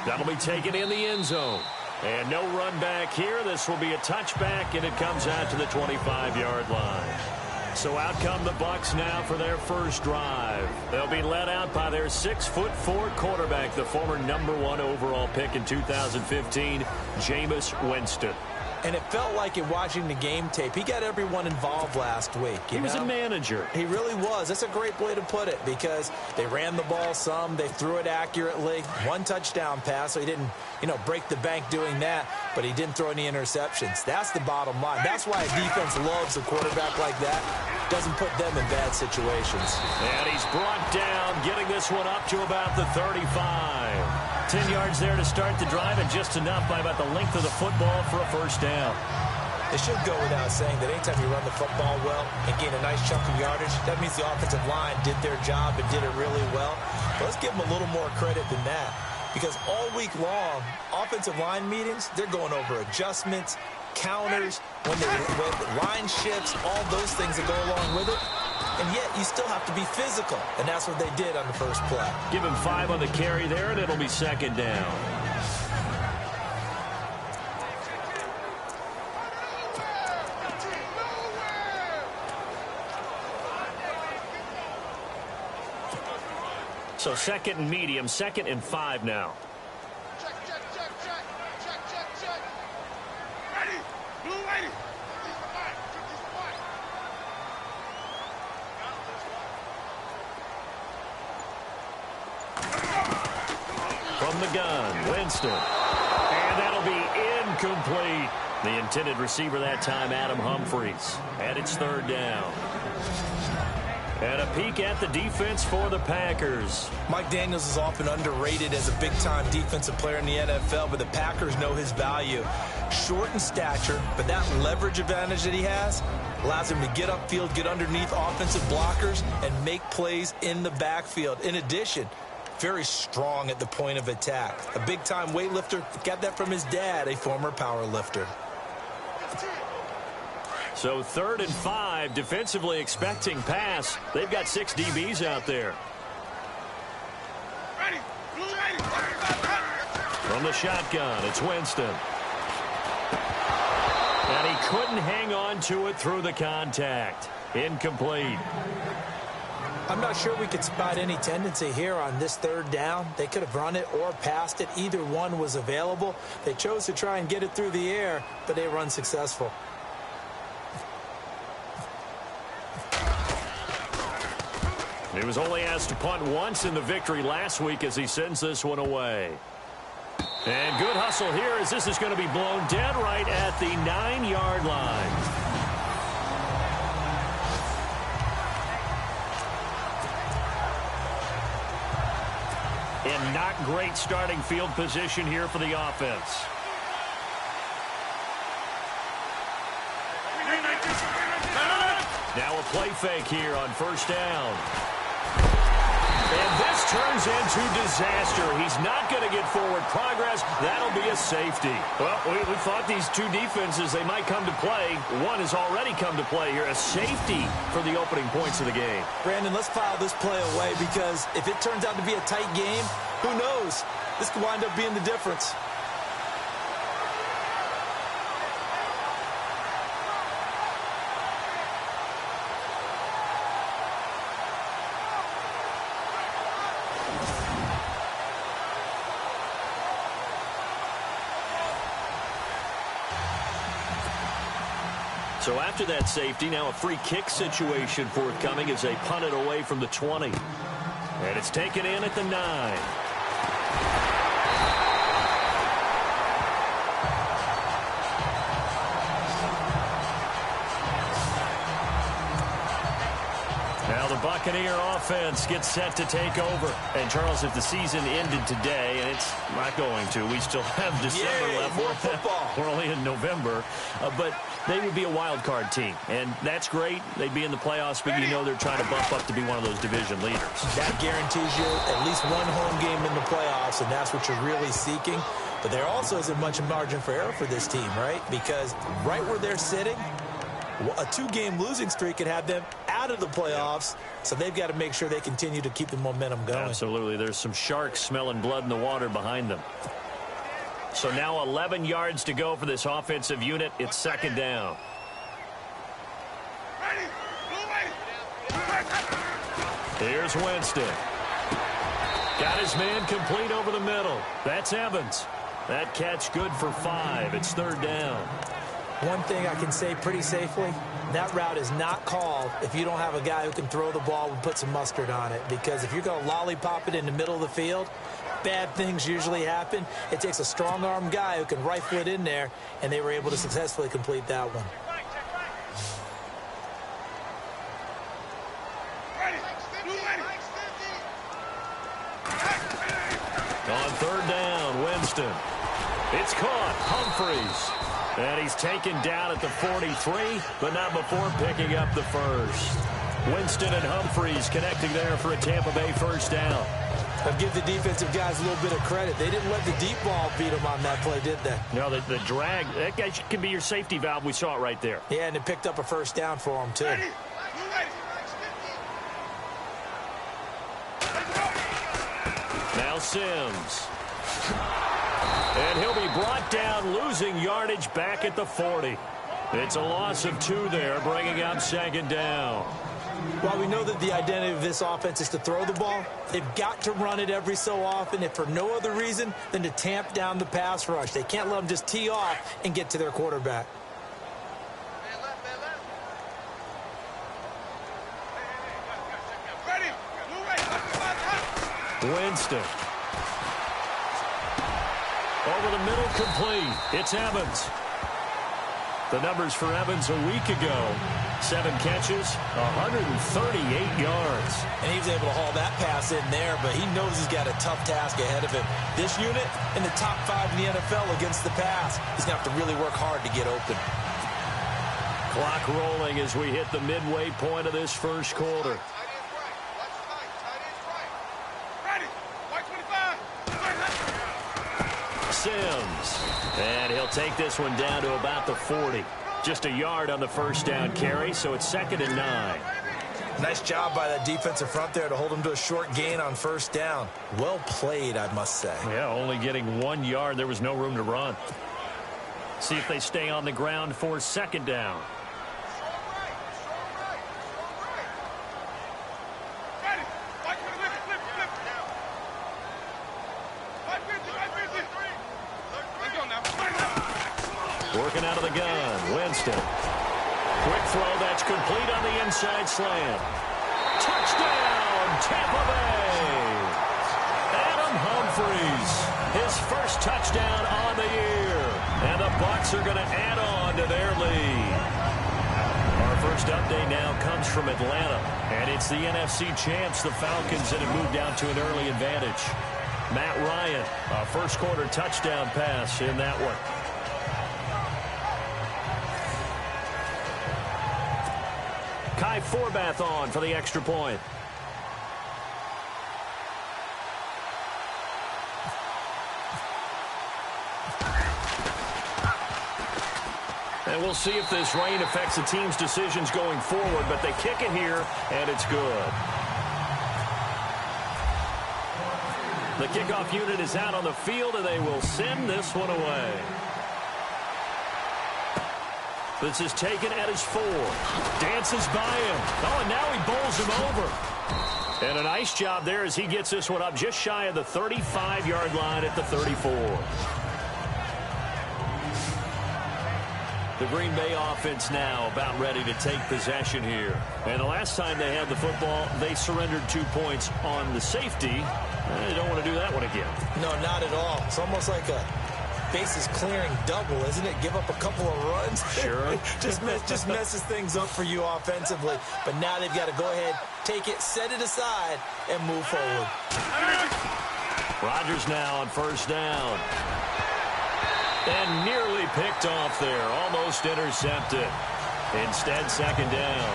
That'll be taken in the end zone. And no run back here. This will be a touchback, and it comes out to the 25-yard line. So out come the Bucs now for their first drive. They'll be led out by their 6'4" quarterback, the former #1 overall pick in 2015, Jameis Winston. And it felt like in watching the game tape, he got everyone involved last week. He was a manager. He really was. That's a great way to put it because they ran the ball some. They threw it accurately. One touchdown pass, so he didn't, break the bank doing that, but he didn't throw any interceptions. That's the bottom line. That's why a defense loves a quarterback like that. Doesn't put them in bad situations. And he's brought down, getting this one up to about the 35. 10 yards there to start the drive, and just enough by about the length of the football for a first down. It should go without saying that anytime you run the football well and gain a nice chunk of yardage, that means the offensive line did their job and did it really well. But let's give them a little more credit than that, because all week long, offensive line meetings, they're going over adjustments, counters, when line shifts, all those things that go along with it. And yet, you still have to be physical. And that's what they did on the first play. Give him 5 on the carry there, and it'll be second down. So second and medium, 2nd and 5 now. From the gun, Winston. And that'll be incomplete. The intended receiver that time, Adam Humphries. And it's 3rd down. And a peek at the defense for the Packers. Mike Daniels is often underrated as a big-time defensive player in the NFL, but the Packers know his value. Short in stature, but that leverage advantage that he has allows him to get upfield, get underneath offensive blockers, and make plays in the backfield. In addition, very strong at the point of attack. A big-time weightlifter, got that from his dad, a former power lifter. So 3rd and 5, defensively expecting pass. They've got 6 DBs out there. From the shotgun, it's Winston. And he couldn't hang on to it through the contact. Incomplete. I'm not sure we could spot any tendency here on this 3rd down. They could have run it or passed it. Either one was available. They chose to try and get it through the air, but they were unsuccessful. He was only asked to punt once in the victory last week as he sends this one away. And good hustle here as this is going to be blown dead right at the 9-yard line. And not great starting field position here for the offense. Now a play fake here on 1st down. And this turns into disaster. He's not going to get forward progress. That'll be a safety. Well, we thought these two defenses, they might come to play. One has already come to play here. A safety for the opening points of the game. Brandon, let's file this play away because if it turns out to be a tight game, who knows? This could wind up being the difference. So after that safety, now a free kick situation forthcoming as they punt it away from the 20. And it's taken in at the 9. Now the Buccaneer offense gets set to take over. And, Charles, if the season ended today, and it's not going to, we still have December left. More football. We're only in November. But they would be a wild card team. And that's great. They'd be in the playoffs, but you know they're trying to bump up to be one of those division leaders. That guarantees you at least one home game in the playoffs, and that's what you're really seeking. But there also isn't much margin for error for this team, right? Because right where they're sitting, a 2-game losing streak could have them out of the playoffs, so they've got to make sure they continue to keep the momentum going. Absolutely. There's some sharks smelling blood in the water behind them. So now 11 yards to go for this offensive unit. It's 2nd down. Here's Winston. Got his man complete over the middle. That's Evans. That catch good for 5. It's 3rd down. One thing I can say pretty safely, that route is not called if you don't have a guy who can throw the ball and put some mustard on it. Because if you're going to lollipop it in the middle of the field, bad things usually happen. It takes a strong-arm guy who can rifle it in there, and they were able to successfully complete that one. On 3rd down, Winston. It's caught. Humphreys. And he's taken down at the 43, but not before picking up the first. Winston and Humphreys connecting there for a Tampa Bay 1st down. I'll give the defensive guys a little bit of credit. They didn't let the deep ball beat them on that play, did they? No, the drag, that guy can be your safety valve. We saw it right there. Yeah, and it picked up a 1st down for them, too. Now Sims. And he'll be brought down, losing yardage back at the 40. It's a loss of 2 there, bringing up 2nd down. While we know that the identity of this offense is to throw the ball, they've got to run it every so often, if for no other reason than to tamp down the pass rush. They can't let them just tee off and get to their quarterback. Winston. Over the middle, complete. It's Evans. The numbers for Evans a week ago. 7 catches, 138 yards. And he was able to haul that pass in there, but he knows he's got a tough task ahead of him. This unit in the top 5 in the NFL against the pass. He's going to have to really work hard to get open. Clock rolling as we hit the midway point of this first quarter. Sims. And he'll take this one down to about the 40. Just a yard on the first down carry, so it's 2nd and 9. Nice job by that defensive front there to hold him to a short gain on first down. Well played, I must say. Yeah, only getting 1 yard. There was no room to run. See if they stay on the ground for 2nd down. Working out of the gun, Winston. Quick throw, that's complete on the inside slant. Touchdown, Tampa Bay! Adam Humphries, his first touchdown on the year. And the Bucs are going to add on to their lead. Our first update now comes from Atlanta. And it's the NFC champs, the Falcons, that have moved down to an early advantage. Matt Ryan, a first quarter touchdown pass in that one. Kai Forbath on for the extra point. And we'll see if this rain affects the team's decisions going forward, but they kick it here, and it's good. The kickoff unit is out on the field, and they will send this one away. This is taken at his 4. Dances by him. Oh, and now he bowls him over. And a nice job there as he gets this one up just shy of the 35-yard line at the 34. The Green Bay offense now about ready to take possession here. And the last time they had the football, they surrendered 2 points on the safety. They don't want to do that one again. No, not at all. It's almost like a bases clearing double, isn't it? Give up a couple of runs. Sure. just messes things up for you offensively. But now they've got to go ahead, take it, set it aside, and move forward. Rodgers now on first down. And nearly picked off there. Almost intercepted. Instead, 2nd down.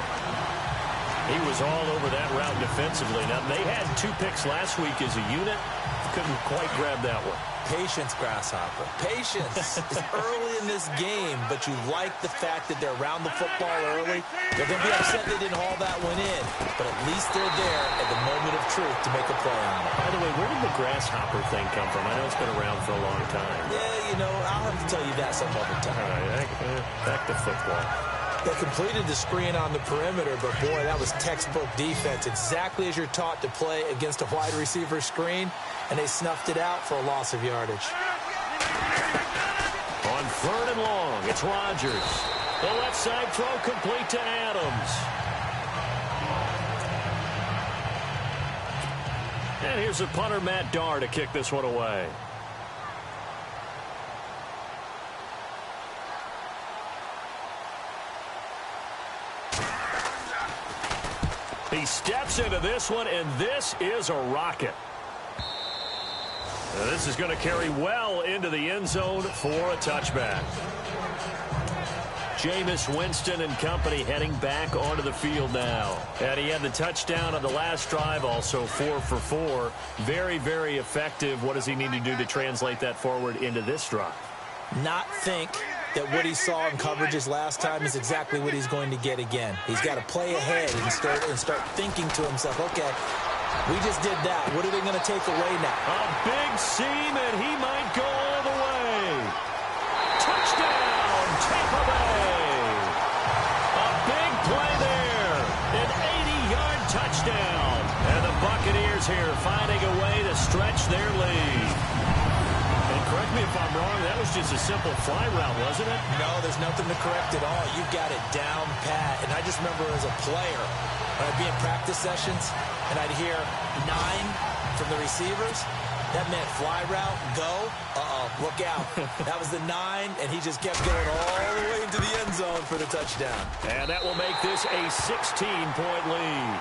He was all over that route defensively. Now, they had 2 picks last week as a unit. Couldn't quite grab that one. Patience, Grasshopper. Patience. It's early in this game, but you like the fact that they're around the football early. They're going to be upset they didn't haul that one in, but at least they're there at the moment of truth to make a play on it. By the way, where did the Grasshopper thing come from? I know it's been around for a long time. Yeah, you know, I'll have to tell you that some other time. All right, back to football. They completed the screen on the perimeter, but boy, that was textbook defense. Exactly as you're taught to play against a wide receiver screen, and they snuffed it out for a loss of yardage. On 3rd and long, it's Rodgers. The left side throw complete to Adams. And here's the punter, Matt Darr, to kick this one away. He steps into this one, and this is a rocket. Now, this is going to carry well into the end zone for a touchback. Jameis Winston and company heading back onto the field now. And he had the touchdown on the last drive, also 4 for 4. Very, very effective. What does he need to do to translate that forward into this drive? Not think that what he saw in coverages last time is exactly what he's going to get again. He's got to play ahead and start thinking to himself, okay, we just did that. What are they going to take away now? A big seam, and he might go all the way. Touchdown, Tampa Bay. A big play there. An 80-yard touchdown. And the Buccaneers here finding a way to stretch their lead. And correct me if I'm wrong, that was just a simple fly route, wasn't it? No, there's nothing to correct at all. You've got it down pat. And I just remember as a player, when I'd be in practice sessions, and I'd hear 9 for from the receivers. That meant fly route, go, look out. That was the 9, and he just kept going all the way into the end zone for the touchdown. And that will make this a 16-point lead.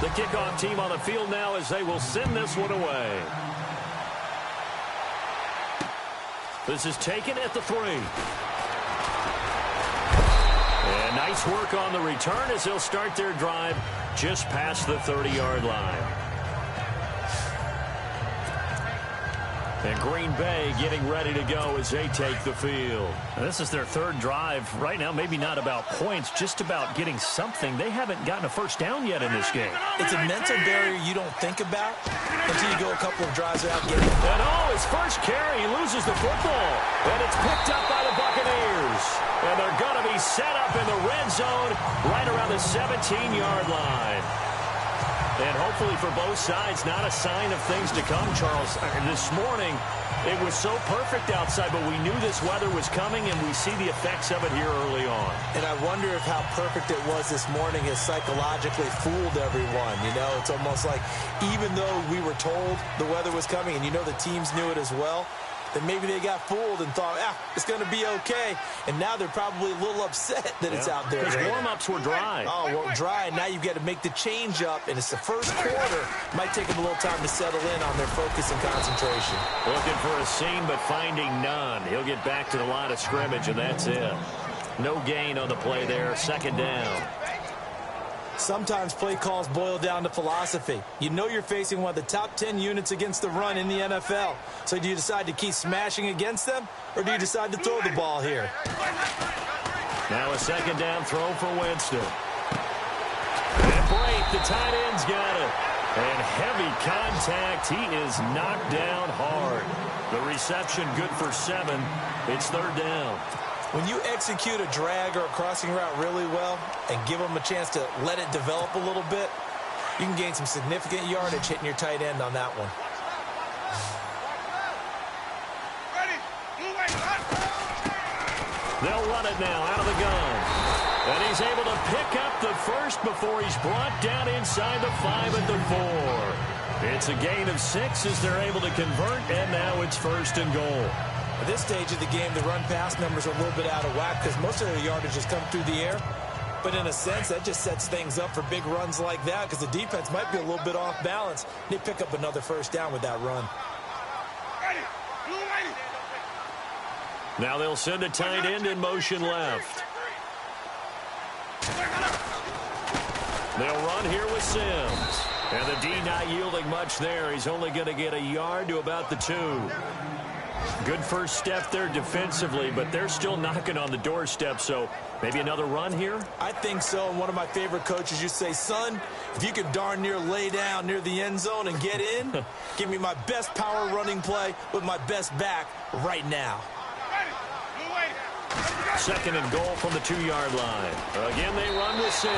The kickoff team on the field now as they will send this one away. This is taken at the 3. And nice work on the return as they'll start their drive just past the 30-yard line. And Green Bay getting ready to go as they take the field. And this is their third drive. Right now, maybe not about points, just about getting something. They haven't gotten a first down yet in this game. It's a mental barrier you don't think about until you go a couple of drives without getting it. And his first carry, he loses the football. And it's picked up by the Buccaneers. And they're going to be set up in the red zone right around the 17-yard line. And hopefully for both sides, not a sign of things to come, Charles. This morning, it was so perfect outside, but we knew this weather was coming, and we see the effects of it here early on. And I wonder if how perfect it was this morning has psychologically fooled everyone. You know, it's almost like even though we were told the weather was coming, and you know the teams knew it as well, then maybe they got fooled and thought, it's going to be okay. And now they're probably a little upset that it's out there. Because warm-ups were dry. Oh, well, dry. And now you've got to make the change up, and it's the first quarter. Might take them a little time to settle in on their focus and concentration. Looking for a seam, but finding none. He'll get back to the line of scrimmage, and that's it. No gain on the play there. Second down. Sometimes play calls boil down to philosophy. You know you're facing one of the top 10 units against the run in the NFL. So do you decide to keep smashing against them, or do you decide to throw the ball here? Now a second down throw for Winston. And Brate, the tight end's got it. And heavy contact. He is knocked down hard. The reception good for 7. It's third down. When you execute a drag or a crossing route really well and give them a chance to let it develop a little bit, you can gain some significant yardage hitting your tight end on that one. They'll run it now out of the gun. And he's able to pick up the first before he's brought down inside the 5 at the 4. It's a gain of 6 as they're able to convert, and now it's first and goal. At this stage of the game, the run-pass numbers are a little bit out of whack because most of their yardage has come through the air. But in a sense, that just sets things up for big runs like that because the defense might be a little bit off balance. They pick up another first down with that run. Now they'll send a tight end in motion left. They'll run here with Sims. And the D not yielding much there. He's only going to get a yard to about the 2. Good first step there defensively, but they're still knocking on the doorstep, so maybe another run here? I think so. And one of my favorite coaches used to say, son, if you could darn near lay down near the end zone and get in, give me my best power running play with my best back right now. Second and goal from the 2-yard line. Again, they run with Sims.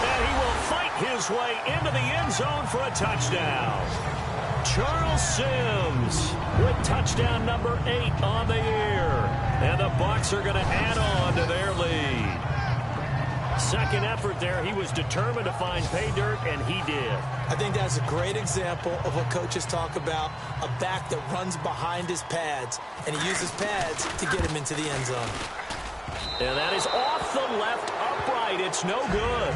And he will fight his way into the end zone for a touchdown. Charles Sims with touchdown number 8 on the year. And the Bucs are going to add on to their lead. Second effort there. He was determined to find pay dirt, and he did. I think that's a great example of what coaches talk about, a back that runs behind his pads, and he uses pads to get him into the end zone. And that is off the left upright. It's no good.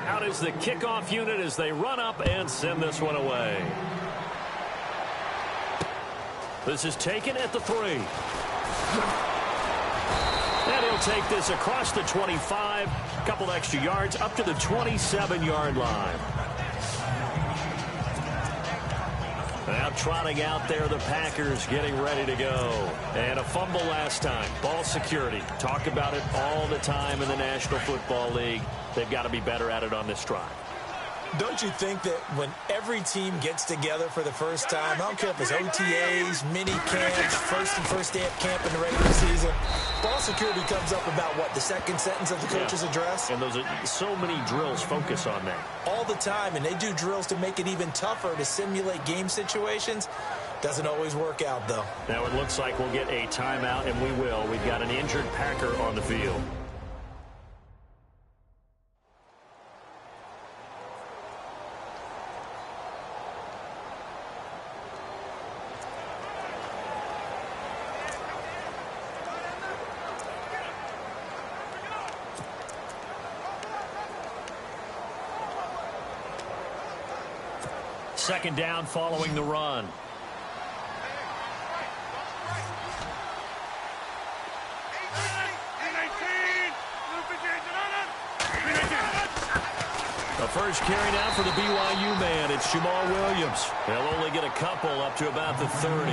Out is the kickoff unit as they run up and send this one away. This is taken at the 3. And he'll take this across the 25, a couple extra yards, up to the 27-yard line. Now trotting out there, the Packers getting ready to go. And a fumble last time. Ball security. Talk about it all the time in the National Football League. They've got to be better at it on this drive. Don't you think that when every team gets together for the first time, I don't care if it's OTAs, mini camps, first day of camp in the regular season, ball security comes up about, what, the second sentence of the coach's address? And those are so many drills focus on that. All the time, and they do drills to make it even tougher to simulate game situations. Doesn't always work out, though. Now it looks like we'll get a timeout, and we will. We've got an injured Packer on the field. Second down following the run. The first carry now for the BYU man. It's Jamal Williams. He'll only get a couple up to about the 30.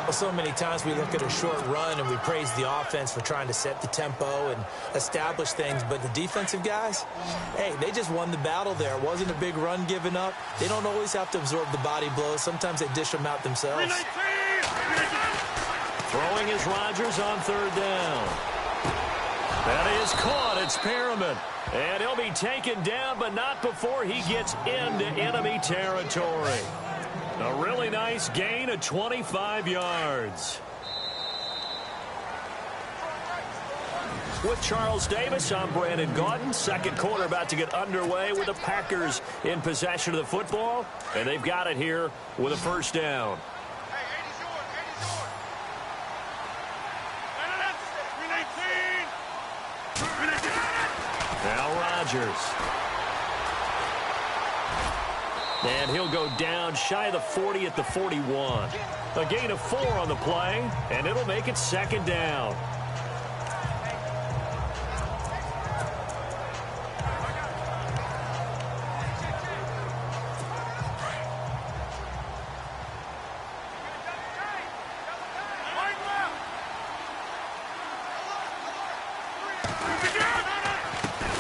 Well, so many times we look at a short run and we praise the offense for trying to set the tempo and establish things, but the defensive guys, hey, they just won the battle there. It wasn't a big run given up. They don't always have to absorb the body blows. Sometimes they dish them out themselves. Throwing is Rodgers on third down. That is caught. It's Perriman. And he'll be taken down, but not before he gets into enemy territory. A really nice gain of 25 yards. With Charles Davis, I'm Brandon Gaudin. Second quarter about to get underway with the Packers in possession of the football. And they've got it here with a first down. Now Rodgers. And he'll go down shy of the 40 at the 41. A gain of 4 on the play, and it'll make it second down.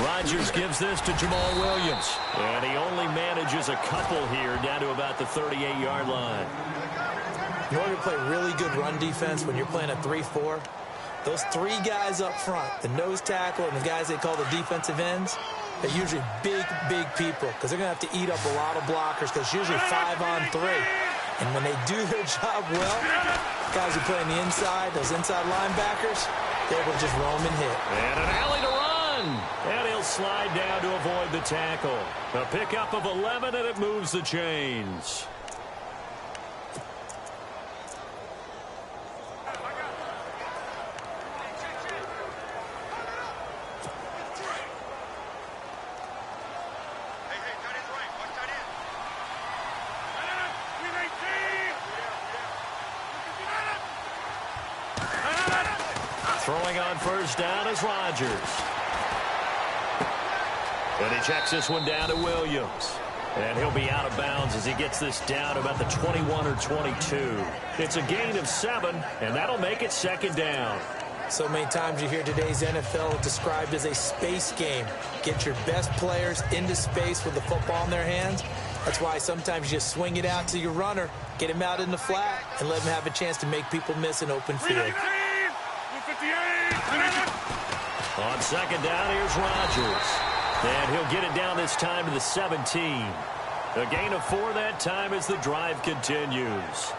Rodgers gives this to Jamal Williams. And he only manages a couple here down to about the 38-yard line. In order to play really good run defense when you're playing a 3-4, those three guys up front, the nose tackle and the guys they call the defensive ends, they're usually big, big people because they're going to have to eat up a lot of blockers because it's usually 5-on-3. And when they do their job well, guys who play on the inside, those inside linebackers, they will just roam and hit. And an alley to run. And he'll slide down to avoid the tackle. A pickup of 11, and it moves the chains. Throwing on first down is Rodgers. And he checks this one down to Williams. And he'll be out of bounds as he gets this down about the 21 or 22. It's a gain of 7, and that'll make it second down. So many times you hear today's NFL described as a space game. Get your best players into space with the football in their hands. That's why sometimes you just swing it out to your runner, get him out in the flat, and let him have a chance to make people miss an open field. On second down, here's Rodgers. And he'll get it down this time to the 17. A gain of 4 that time as the drive continues.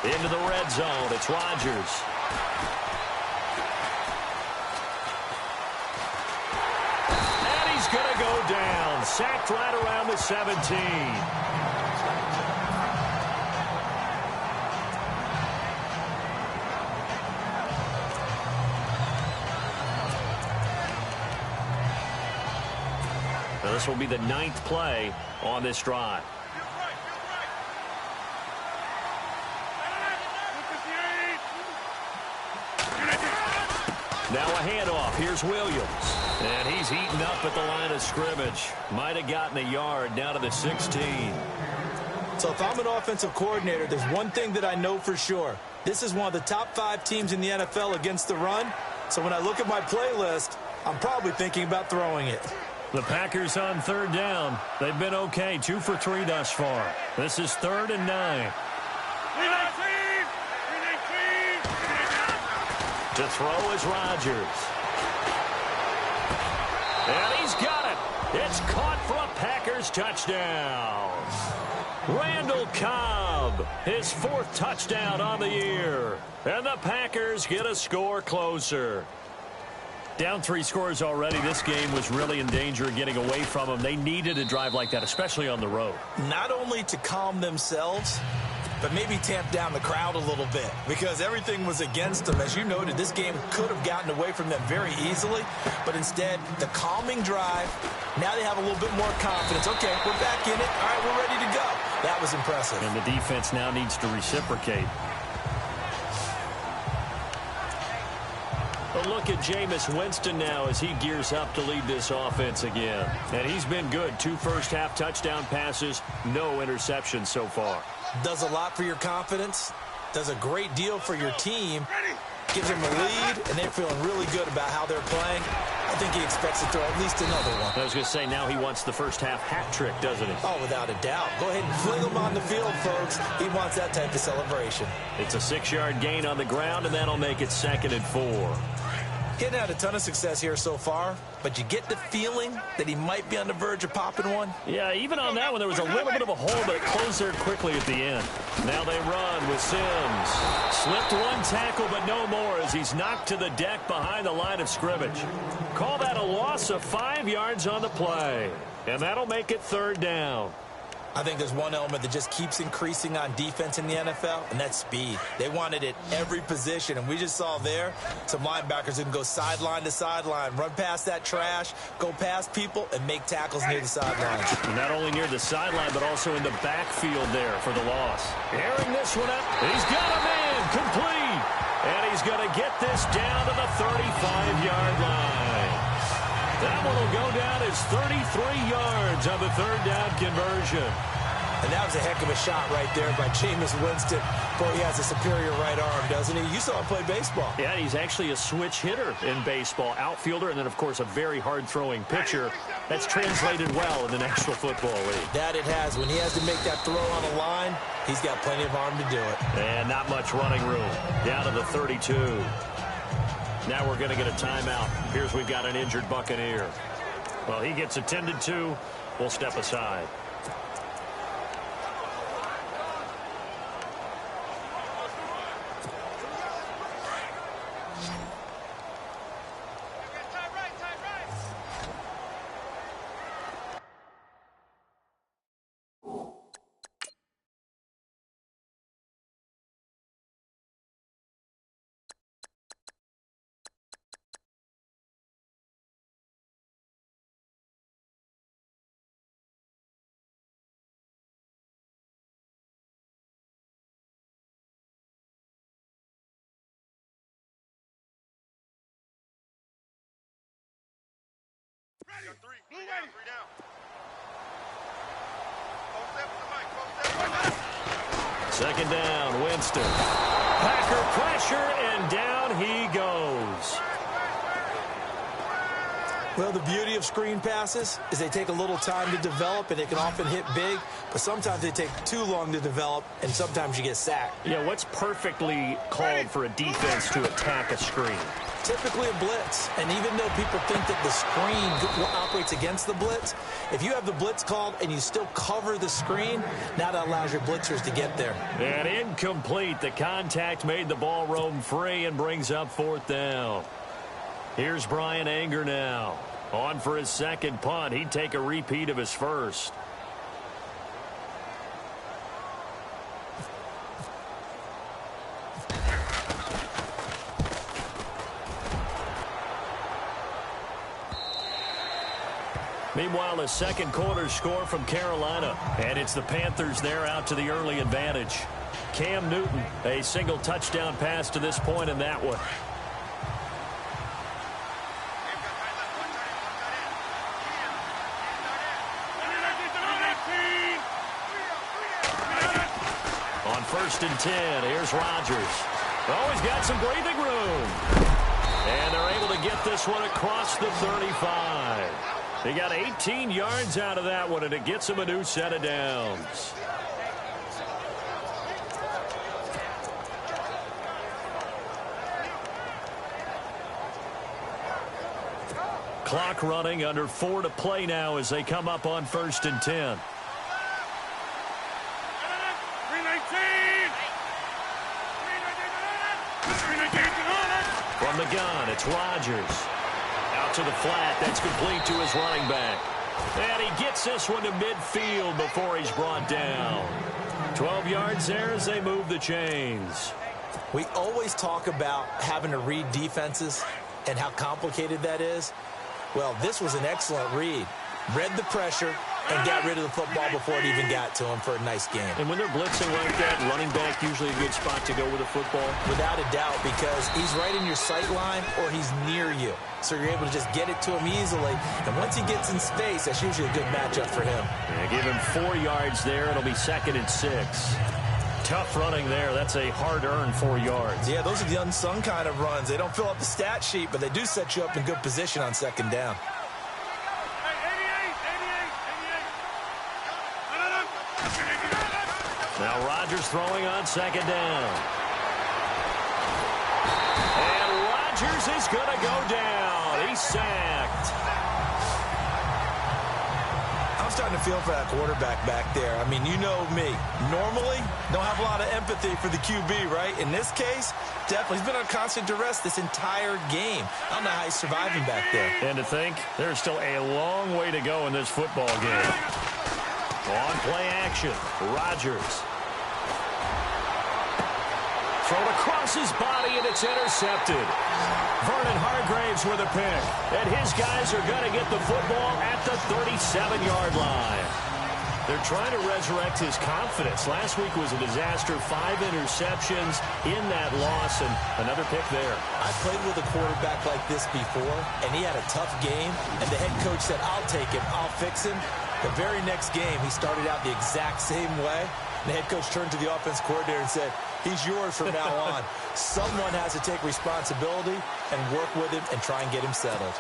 Into the red zone, it's Rodgers. Going to go down, sacked right around the 17. Now this will be the 9th play on this drive. Now a handoff. Here's Williams. And he's heating up at the line of scrimmage. Might have gotten a yard down to the 16. So if I'm an offensive coordinator, there's one thing that I know for sure. This is one of the top 5 teams in the NFL against the run. So when I look at my playlist, I'm probably thinking about throwing it. The Packers on 3rd down. They've been okay, 2 for 3 thus far. This is 3rd and 9. To throw is Rodgers. And he's got it. It's caught for a Packers touchdown. Randall Cobb, his 4th touchdown on the year. And the Packers get a score closer. Down 3 scores already. This game was really in danger of getting away from them. They needed a drive like that, especially on the road. Not only to calm themselves, but maybe tamp down the crowd a little bit because everything was against them. As you noted, this game could have gotten away from them very easily, but instead, the calming drive, now they have a little bit more confidence. Okay, we're back in it. All right, we're ready to go. That was impressive. And the defense now needs to reciprocate. A look at Jameis Winston now as he gears up to lead this offense again. And he's been good. 2 first-half touchdown passes, no interceptions so far. Does a lot for your confidence, does a great deal for your team, gives them a lead, and they're feeling really good about how they're playing. I think he expects to throw at least another one. I was going to say, now he wants the first-half hat trick, doesn't he? Oh, without a doubt. Go ahead and fling him on the field, folks. He wants that type of celebration. It's a 6-yard gain on the ground, and that'll make it 2nd and 4. He hadn't had a ton of success here so far, but you get the feeling that he might be on the verge of popping one. Yeah, even on that one, there was a little bit of a hole, but it closed there quickly at the end. Now they run with Sims. Slipped 1 tackle, but no more as he's knocked to the deck behind the line of scrimmage. Call that a loss of 5 yards on the play, and that'll make it 3rd down. I think there's one element that just keeps increasing on defense in the NFL, and that's speed. They want it at every position, and we just saw there some linebackers who can go sideline to sideline, run past that trash, go past people, and make tackles near the sidelines. Not only near the sideline, but also in the backfield there for the loss. Airing this one up. He's got a man complete, and he's going to get this down to the 35-yard line. That one will go down as 33 yards on the 3rd down conversion. And that was a heck of a shot right there by Jameis Winston. Boy, he has a superior right arm, doesn't he? You saw him play baseball. Yeah, he's actually a switch hitter in baseball. Outfielder, and then, of course, a very hard-throwing pitcher. That's translated well in the National Football League. That it has. When he has to make that throw on the line, he's got plenty of arm to do it. And not much running room. Down to the 32. Now we're going to get a timeout. Here's we've got an injured Buccaneer. Well, he gets attended to. We'll step aside. Got 3. Three down. Close 2nd down, Winston. Packer pressure, and down he goes. Well, the beauty of screen passes is they take a little time to develop, and they can often hit big, but sometimes they take too long to develop, and sometimes you get sacked. Yeah, what's perfectly called for a defense to attack a screen? Typically a blitz, and even though people think that the screen operates against the blitz, if you have the blitz called and you still cover the screen, now that allows your blitzers to get there. And incomplete. The contact made the ball roam free and brings up 4th down. Here's Brian Anger now. On for his 2nd punt. He'd take a repeat of his first. Meanwhile, a 2nd quarter score from Carolina. And it's the Panthers there out to the early advantage. Cam Newton, a single touchdown pass to this point in that one. first and 10. Here's Rodgers. Oh, he's got some breathing room. And they're able to get this one across the 35. They got 18 yards out of that one, and it gets them a new set of downs. Clock running, under 4 to play now as they come up on first and 10. From the gun, it's Rodgers. Out to the flat. That's complete to his running back. And he gets this one to midfield before he's brought down. 12 yards there as they move the chains. We always talk about having to read defenses and how complicated that is. Well, this was an excellent read. Read the pressure and got rid of the football before it even got to him for a nice game. And when they're blitzing like that, running back usually a good spot to go with the football? Without a doubt, because he's right in your sight line or he's near you. So you're able to just get it to him easily. And once he gets in space, that's usually a good matchup for him. Yeah, give him 4 yards there. It'll be 2nd and 6. Tough running there. That's a hard-earned 4 yards. Yeah, those are the unsung kind of runs. They don't fill up the stat sheet, but they do set you up in good position on 2nd down. Now Rodgers throwing on 2nd down. And Rodgers is going to go down. He's sacked. I'm starting to feel for that quarterback back there. I mean, you know me. Normally, don't have a lot of empathy for the QB, right? In this case, definitely. He's been on constant duress this entire game. I don't know how he's surviving back there. And to think, there's still a long way to go in this football game. On play action, Rodgers. Thrown across his body, and it's intercepted. Vernon Hargraves with a pick. And his guys are going to get the football at the 37-yard line. They're trying to resurrect his confidence. Last week was a disaster. 5 interceptions in that loss, and another pick there. I played with a quarterback like this before, and he had a tough game, and the head coach said, I'll take him, I'll fix him. The very next game, he started out the exact same way. The head coach turned to the offense coordinator and said, he's yours from now on. Someone has to take responsibility and work with him and try and get him settled.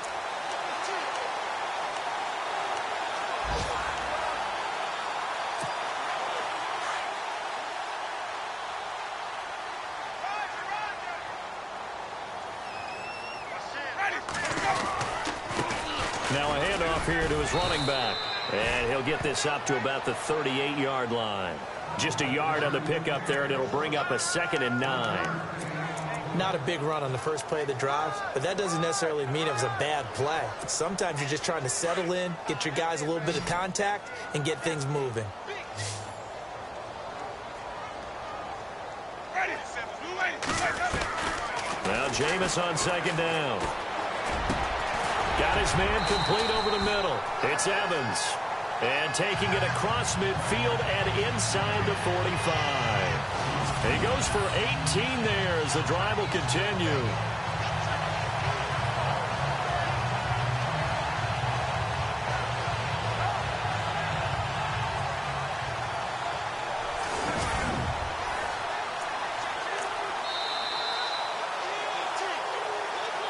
Now a handoff here to his running back. And he'll get this up to about the 38-yard line. Just a yard on the pickup there, and it'll bring up a 2nd and 9. Not a big run on the first play of the drive, but that doesn't necessarily mean it was a bad play. Sometimes you're just trying to settle in, get your guys a little bit of contact, and get things moving. Now Jameis on 2nd down. Got his man complete over the middle. It's Evans. And taking it across midfield and inside the 45. He goes for 18 there as the drive will continue.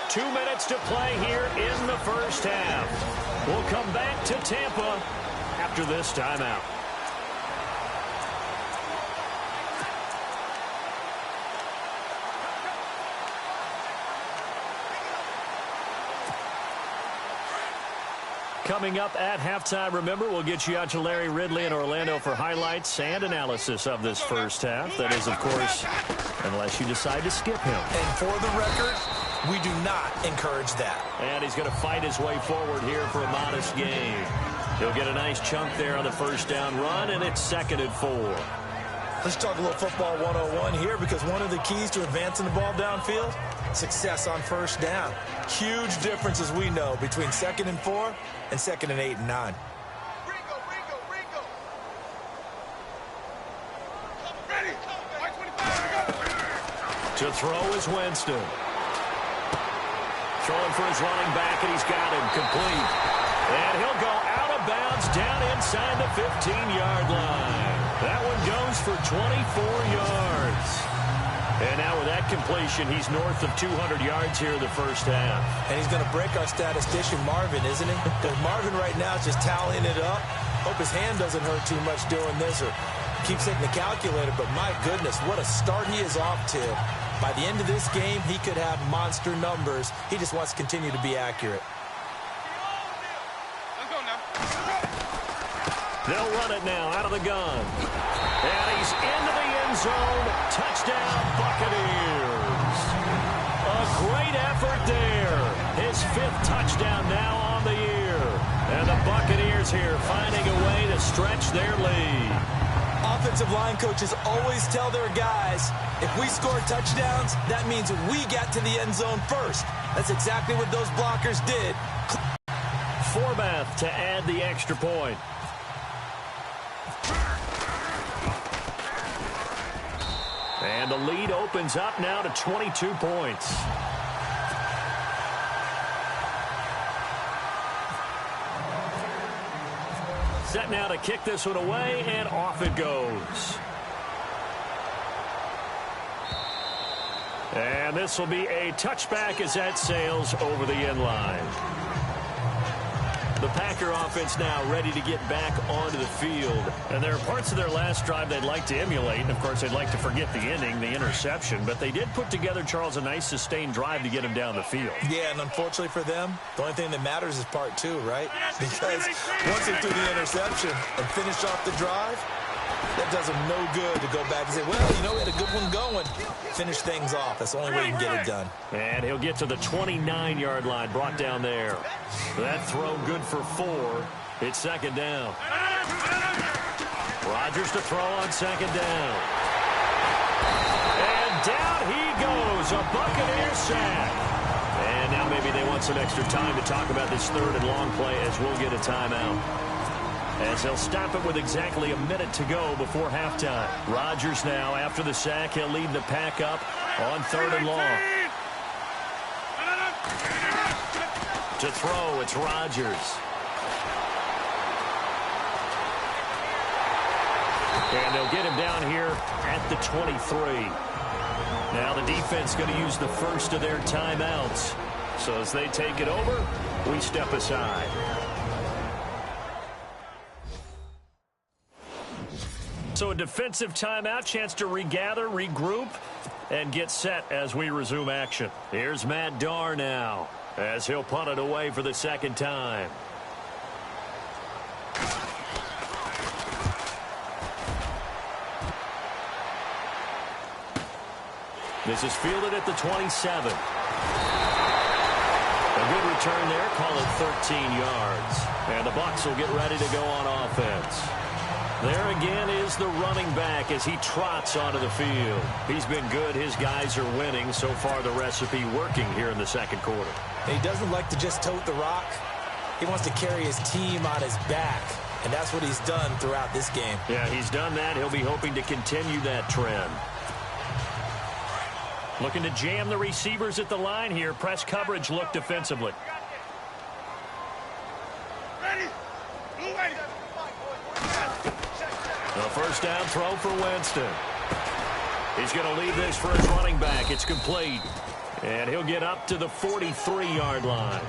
Two minutes to play here in the first half. We'll come back to Tampa after this timeout. Coming up at halftime, remember, we'll get you out to Larry Ridley in Orlando for highlights and analysis of this first half. That is, of course, unless you decide to skip him. And for the record, we do not encourage that. And he's going to fight his way forward here for a modest gain. He'll get a nice chunk there on the first down run, and it's 2nd and 4. Let's talk a little football 101 here, because one of the keys to advancing the ball downfield, success on first down. Huge difference, as we know, between 2nd and 4 and 2nd and 8 and 9. To throw is Winston. Throwing for his running back, and he's got him complete. And he'll go out of bounds down inside the 15-yard line. That one goes for 24 yards. And now with that completion, he's north of 200 yards here in the first half. And he's going to break our statistician Marvin, isn't he? Because Marvin right now is just tallying it up. Hope his hand doesn't hurt too much doing this or keeps hitting the calculator. But my goodness, what a start he is off to. By the end of this game, he could have monster numbers. He just wants to continue to be accurate. They'll run it now out of the gun. And he's into the end zone. Touchdown, Buccaneers. A great effort there. His 5th touchdown now on the year. And the Buccaneers here finding a way to stretch their lead. Offensive line coaches always tell their guys, if we score touchdowns, that means we got to the end zone first. That's exactly what those blockers did. Forbath to add the extra point. And the lead opens up now to 22 points. Set now to kick this one away, and off it goes. And this will be a touchback as that sails over the end line. The Packer offense now ready to get back onto the field. And there are parts of their last drive they'd like to emulate. And, of course, they'd like to forget the inning, the interception. But they did put together, Charles, a nice sustained drive to get him down the field. Yeah, and unfortunately for them, the only thing that matters is part 2, right? Because once they threw the interception and finished off the drive, that does them no good to go back and say, well, you know, we had a good one going. Finish things off. That's the only way you can get it done. And he'll get to the 29-yard line, brought down there. That throw good for 4. It's second down. Rodgers to throw on second down. And down he goes, a Buccaneer sack. And now maybe they want some extra time to talk about this 3rd and long play as we'll get a timeout. As they'll stop it with exactly a minute to go before halftime. Rodgers now, after the sack, he'll lead the pack up on 3rd and long. To throw, it's Rodgers. And they'll get him down here at the 23. Now the defense going to use the first of their timeouts. So as they take it over, we step aside. So a defensive timeout, chance to regather, regroup, and get set as we resume action. Here's Matt Darr now, as he'll punt it away for the 2nd time. This is fielded at the 27. A good return there, call it 13 yards. And the Bucs will get ready to go on offense. There again is the running back as he trots onto the field. He's been good. His guys are winning. So far, the recipe working here in the 2nd quarter. He doesn't like to just tote the rock. He wants to carry his team on his back, and that's what he's done throughout this game. Yeah, he's done that. He'll be hoping to continue that trend. Looking to jam the receivers at the line here. Press coverage look defensively. A first down throw for Winston. He's going to leave this for his running back. It's complete. And he'll get up to the 43-yard line.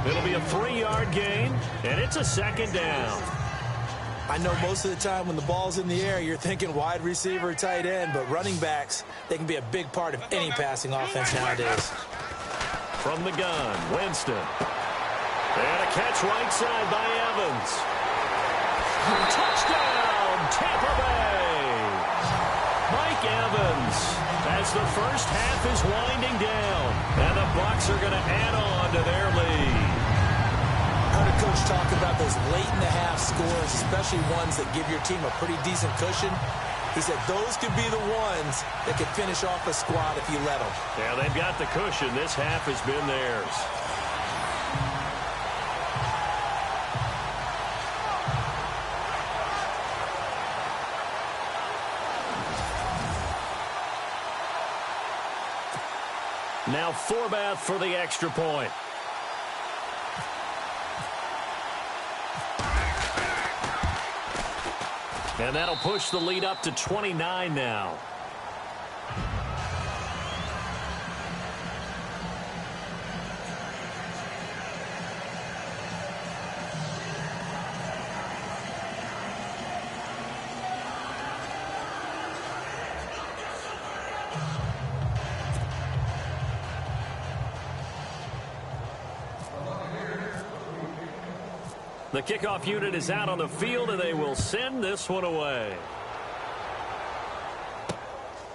It'll be a 3-yard gain, and it's a 2nd down. I know most of the time when the ball's in the air, you're thinking wide receiver, tight end, but running backs, they can be a big part of any passing offense nowadays. From the gun, Winston. And a catch right side by Evans. Touchdown, Tampa Bay. Mike Evans, as the first half is winding down, and the Bucs are going to add on to their lead. I heard a coach talk about those late-in-the-half scores, especially ones that give your team a pretty decent cushion. He said those could be the ones that could finish off a squad if you let them. Yeah, they've got the cushion. This half has been theirs. Now Forbath for the extra point. And that'll push the lead up to 29 now. The kickoff unit is out on the field, and they will send this one away.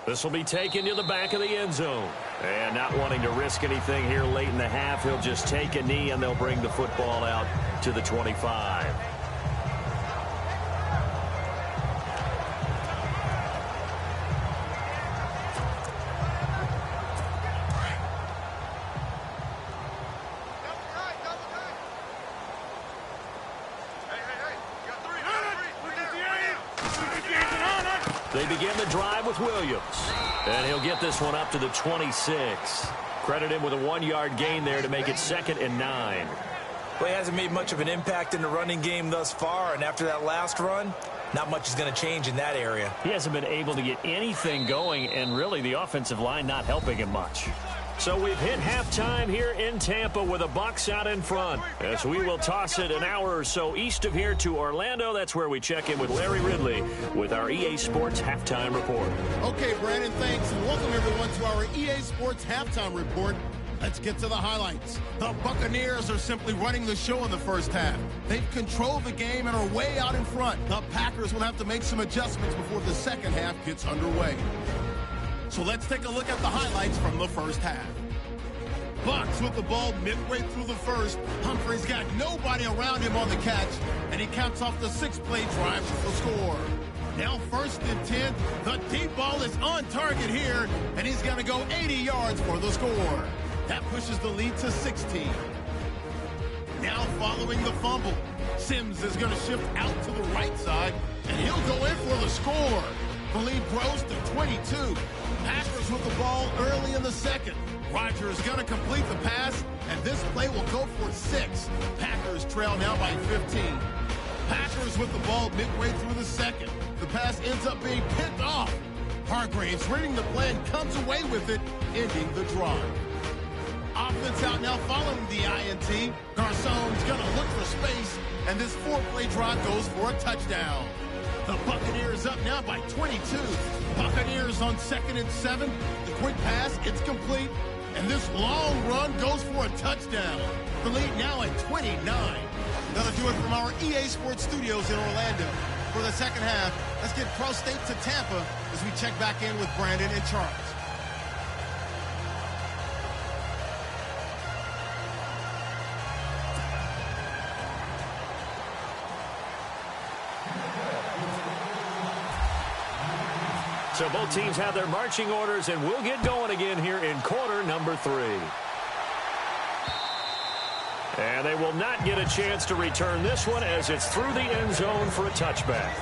This will be taken to the back of the end zone. And not wanting to risk anything here late in the half, he'll just take a knee, and they'll bring the football out to the 25. They begin the drive with Williams. And he'll get this one up to the 26. Credit him with a 1-yard gain there to make it 2nd and 9. Well, he hasn't made much of an impact in the running game thus far, and after that last run, not much is going to change in that area. He hasn't been able to get anything going, and really the offensive line not helping him much. So we've hit halftime here in Tampa with the Bucs out in front. As we will toss it an hour or so east of here to Orlando. That's where we check in with Larry Ridley with our EA Sports Halftime Report. Okay, Brandon, thanks, and welcome everyone to our EA Sports Halftime Report. Let's get to the highlights. The Buccaneers are simply running the show in the first half. They've controlled the game and are way out in front. The Packers will have to make some adjustments before the second half gets underway. So let's take a look at the highlights from the first half. Bucs with the ball midway through the first. Humphrey's got nobody around him on the catch, and he counts off the 6-play drive to the score. Now 1st and 10. The deep ball is on target here, and he's going to go 80 yards for the score. That pushes the lead to 16. Now following the fumble, Sims is going to shift out to the right side, and he'll go in for the score. The lead grows to 22. Packers with the ball early in the second. Rodgers is going to complete the pass, and this play will go for 6. Packers trail now by 15. Packers with the ball midway through the second. The pass ends up being picked off. Hargraves reading the play and comes away with it, ending the drive. Offense out now following the INT. Garcon's going to look for space, and this 4-play drive goes for a touchdown. The Buccaneers up now by 22. Buccaneers on 2nd and 7. The quick pass, it's complete. And this long run goes for a touchdown. The lead now at 29. That'll do it from our EA Sports Studios in Orlando. For the second half, let's get Pro State to Tampa as we check back in with Brandon and Charles. So both teams have their marching orders, and we'll get going again here in quarter number 3. And they will not get a chance to return this one as it's through the end zone for a touchback.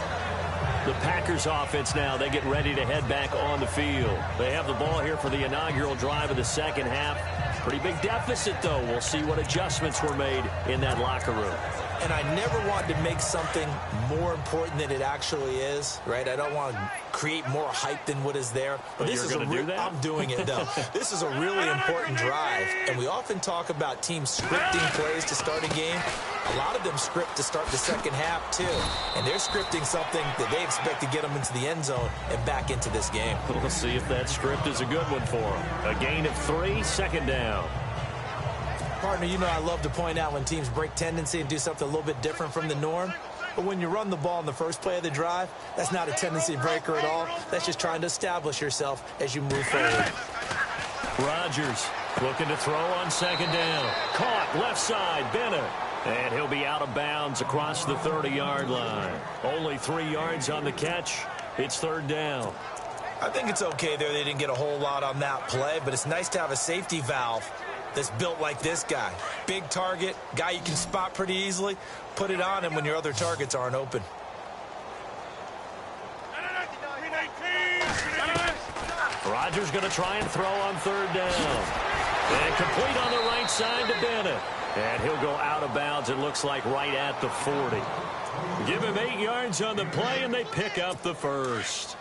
The Packers offense now, they get ready to head back on the field. They have the ball here for the inaugural drive of the second half. Pretty big deficit, though. We'll see what adjustments were made in that locker room. And I never wanted to make something more important than it actually is, right? I don't want to create more hype than what is there. But this is I'm doing it, though. This is a really important drive. And we often talk about teams scripting plays to start a game. A lot of them script to start the second half, too. And they're scripting something that they expect to get them into the end zone and back into this game. We'll see if that script is a good one for them. A gain of 3, 2nd down. Partner, you know I love to point out when teams break tendency and do something a little bit different from the norm. But when you run the ball in the first play of the drive, that's not a tendency breaker at all. That's just trying to establish yourself as you move forward. Rodgers looking to throw on 2nd down. Caught left side, Bennett. And he'll be out of bounds across the 30-yard line. Only 3 yards on the catch. It's 3rd down. I think it's okay there. They didn't get a whole lot on that play, but it's nice to have a safety valve that's built like this guy. Big target, guy you can spot pretty easily. Put it on him when your other targets aren't open. Rodgers going to try and throw on 3rd down. And complete on the right side to Bennett. And he'll go out of bounds, it looks like, right at the 40. Give him 8 yards on the play, and they pick up the first.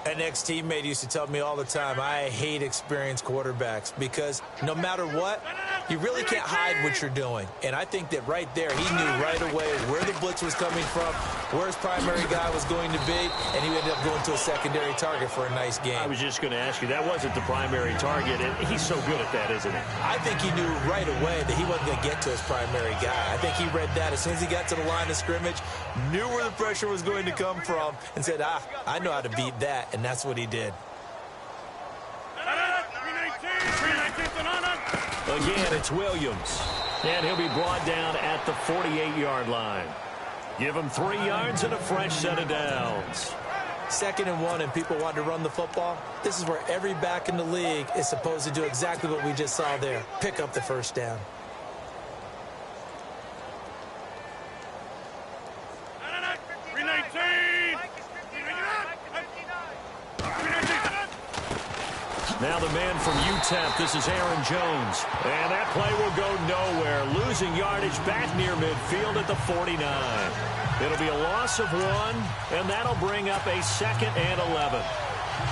An ex-teammate used to tell me all the time, I hate experienced quarterbacks because no matter what, you really can't hide what you're doing. And I think that right there, he knew right away where the blitz was coming from, where his primary guy was going to be, and he ended up going to a secondary target for a nice game. I was just going to ask you, that wasn't the primary target, and he's so good at that, isn't he? I think he knew right away that he wasn't going to get to his primary guy. I think he read that as soon as he got to the line of scrimmage, knew where the pressure was going to come from, and said, I know how to beat that. And that's what he did. Again, it's Williams. And he'll be brought down at the 48-yard line. Give him 3 yards and a fresh set of downs. 2nd and 1, and people want to run the football. This is where every back in the league is supposed to do exactly what we just saw there. Pick up the first down. Now the man from UTEP, this is Aaron Jones. And that play will go nowhere. Losing yardage back near midfield at the 49. It'll be a loss of 1, and that'll bring up a 2nd and 11.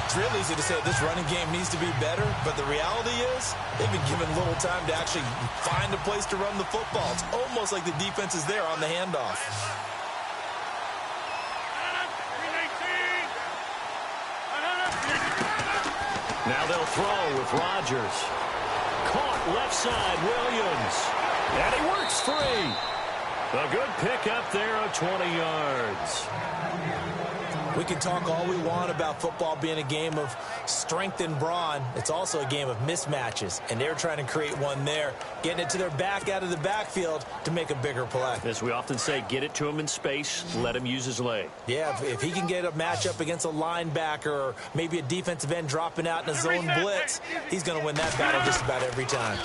It's real easy to say this running game needs to be better, but the reality is they've been given little time to actually find a place to run the football. It's almost like the defense is there on the handoff. Now they'll throw with Rodgers. Caught left side, Williams. And he works free. A good pickup there of 20 yards. We can talk all we want about football being a game of strength and brawn. It's also a game of mismatches, and they're trying to create one there, getting it to their back out of the backfield to make a bigger play. As we often say, get it to him in space, let him use his leg. Yeah, if he can get a matchup against a linebacker or maybe a defensive end dropping out in a zone blitz, he's going to win that battle just about every time.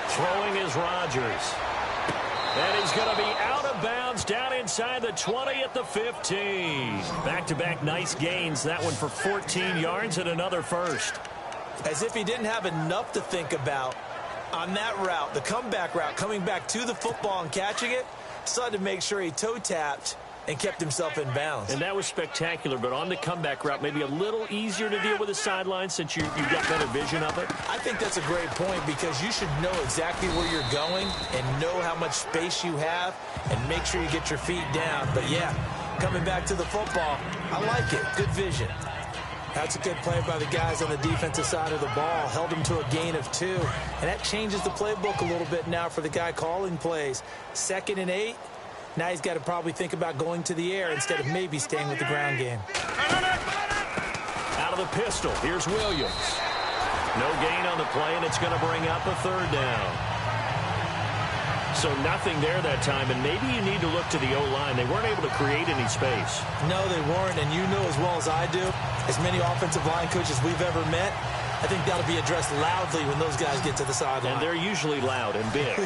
Throwing is Rodgers. And he's going to be out of bounds down inside the 20 at the 15. Back-to-back nice gains. That one for 14 yards and another first. As if he didn't have enough to think about on that route, the comeback route, coming back to the football and catching it, still had to make sure he toe-tapped and kept himself in bounds. And that was spectacular, but on the comeback route, maybe a little easier to deal with the sideline since you've got better vision of it. I think that's a great point because you should know exactly where you're going and know how much space you have and make sure you get your feet down. But, yeah, coming back to the football, I like it. Good vision. That's a good play by the guys on the defensive side of the ball. Held him to a gain of 2. And that changes the playbook a little bit now for the guy calling plays. 2nd and 8. Now he's got to probably think about going to the air instead of maybe staying with the ground game. Out of the pistol, here's Williams. No gain on the play, and it's going to bring up a 3rd down. So nothing there that time, and maybe you need to look to the O-line. They weren't able to create any space. No, they weren't, and you know as well as I do, as many offensive line coaches we've ever met, I think that'll be addressed loudly when those guys get to the sideline. And they're usually loud and big.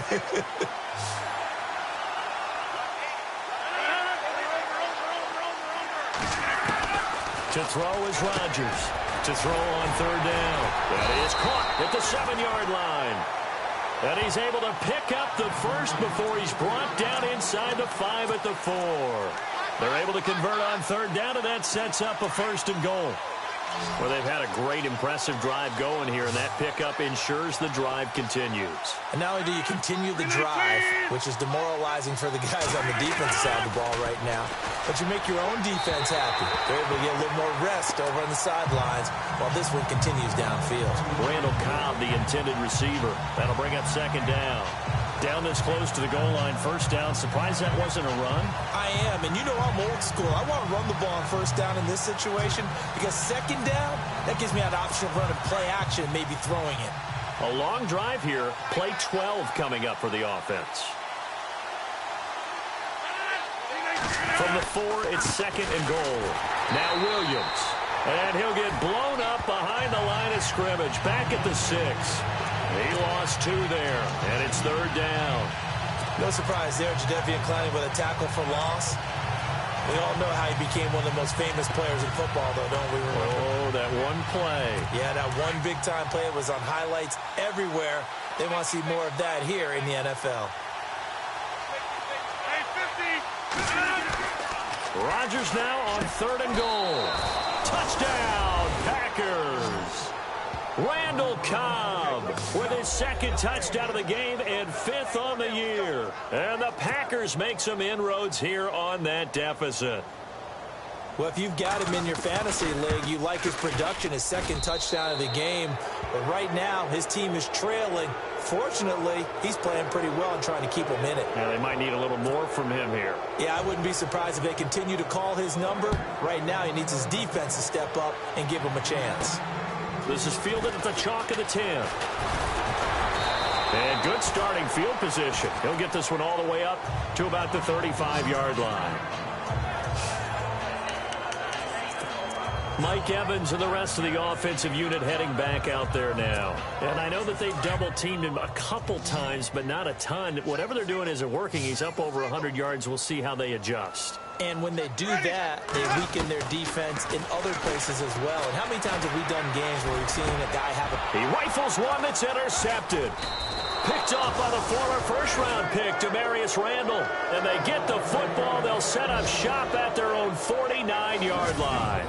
To throw is Rodgers. To throw on 3rd down. That is caught at the 7-yard line. And he's able to pick up the first before he's brought down inside the 5 at the 4. They're able to convert on 3rd down, and that sets up a 1st and goal. Well, they've had a great, impressive drive going here, and that pickup ensures the drive continues. And not only do you continue the drive, which is demoralizing for the guys on the defensive side of the ball right now, but you make your own defense happy. They're able to get a little more rest over on the sidelines while this one continues downfield. Randall Cobb, the intended receiver. That'll bring up 2nd down. Down this close to the goal line, 1st down. Surprised that wasn't a run? I am, and you know I'm old school. I want to run the ball on 1st down in this situation because 2nd down, that gives me that option of running play action, maybe throwing it. A long drive here. Play 12 coming up for the offense. From the 4, it's 2nd and goal. Now Williams. And he'll get blown up behind the line of scrimmage. Back at the 6. He lost 2 there, and it's 3rd down. No surprise there, Jadeveon Clowney with a tackle for loss. We all know how he became one of the most famous players in football, though, don't we remember? Oh, that one play. Yeah, that one big-time play was on highlights everywhere. They want to see more of that here in the NFL. Rodgers now on 3rd and goal. Touchdown, Packers. Randall Cobb with his 2nd touchdown of the game and 5th on the year. And the Packers make some inroads here on that deficit. Well, if you've got him in your fantasy league, you like his production, his 2nd touchdown of the game. But right now, his team is trailing. Fortunately, he's playing pretty well and trying to keep him in it. Yeah, they might need a little more from him here. Yeah, I wouldn't be surprised if they continue to call his number. Right now, he needs his defense to step up and give him a chance. This is fielded at the chalk of the 10. And good starting field position. He'll get this one all the way up to about the 35-yard line. Mike Evans and the rest of the offensive unit heading back out there now. And I know that they've double-teamed him a couple times, but not a ton. Whatever they're doing isn't working. He's up over 100 yards. We'll see how they adjust. And when they do that, they weaken their defense in other places as well. And how many times have we done games where we've seen a guy have a... He rifles one that's intercepted. Picked off by the former first-round pick, Demarius Randall. And they get the football. They'll set up shop at their own 49-yard line.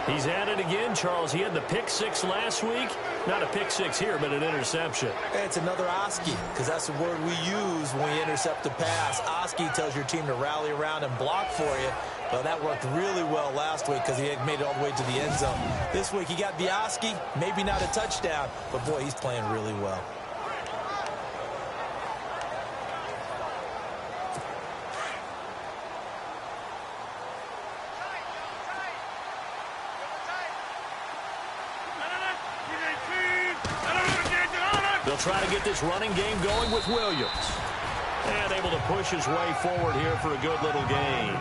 He's at it again, Charles. He had the pick 6 last week. Not a pick 6 here, but an interception. It's another Oski, because that's the word we use when we intercept a pass. Oski tells your team to rally around and block for you. Well, that worked really well last week because he had made it all the way to the end zone. This week he got the Oski, maybe not a touchdown, but boy, he's playing really well. They'll try to get this running game going with Williams. And able to push his way forward here for a good little gain.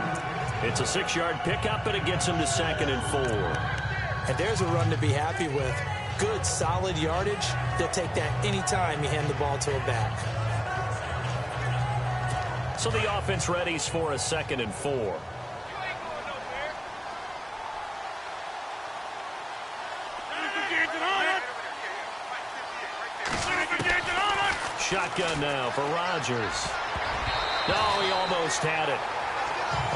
It's a 6-yard pickup, and it gets him to 2nd and 4. And there's a run to be happy with. Good, solid yardage. They'll take that anytime you hand the ball to a back. So the offense readies for a 2nd and 4. Shotgun now for Rodgers. No, he almost had it.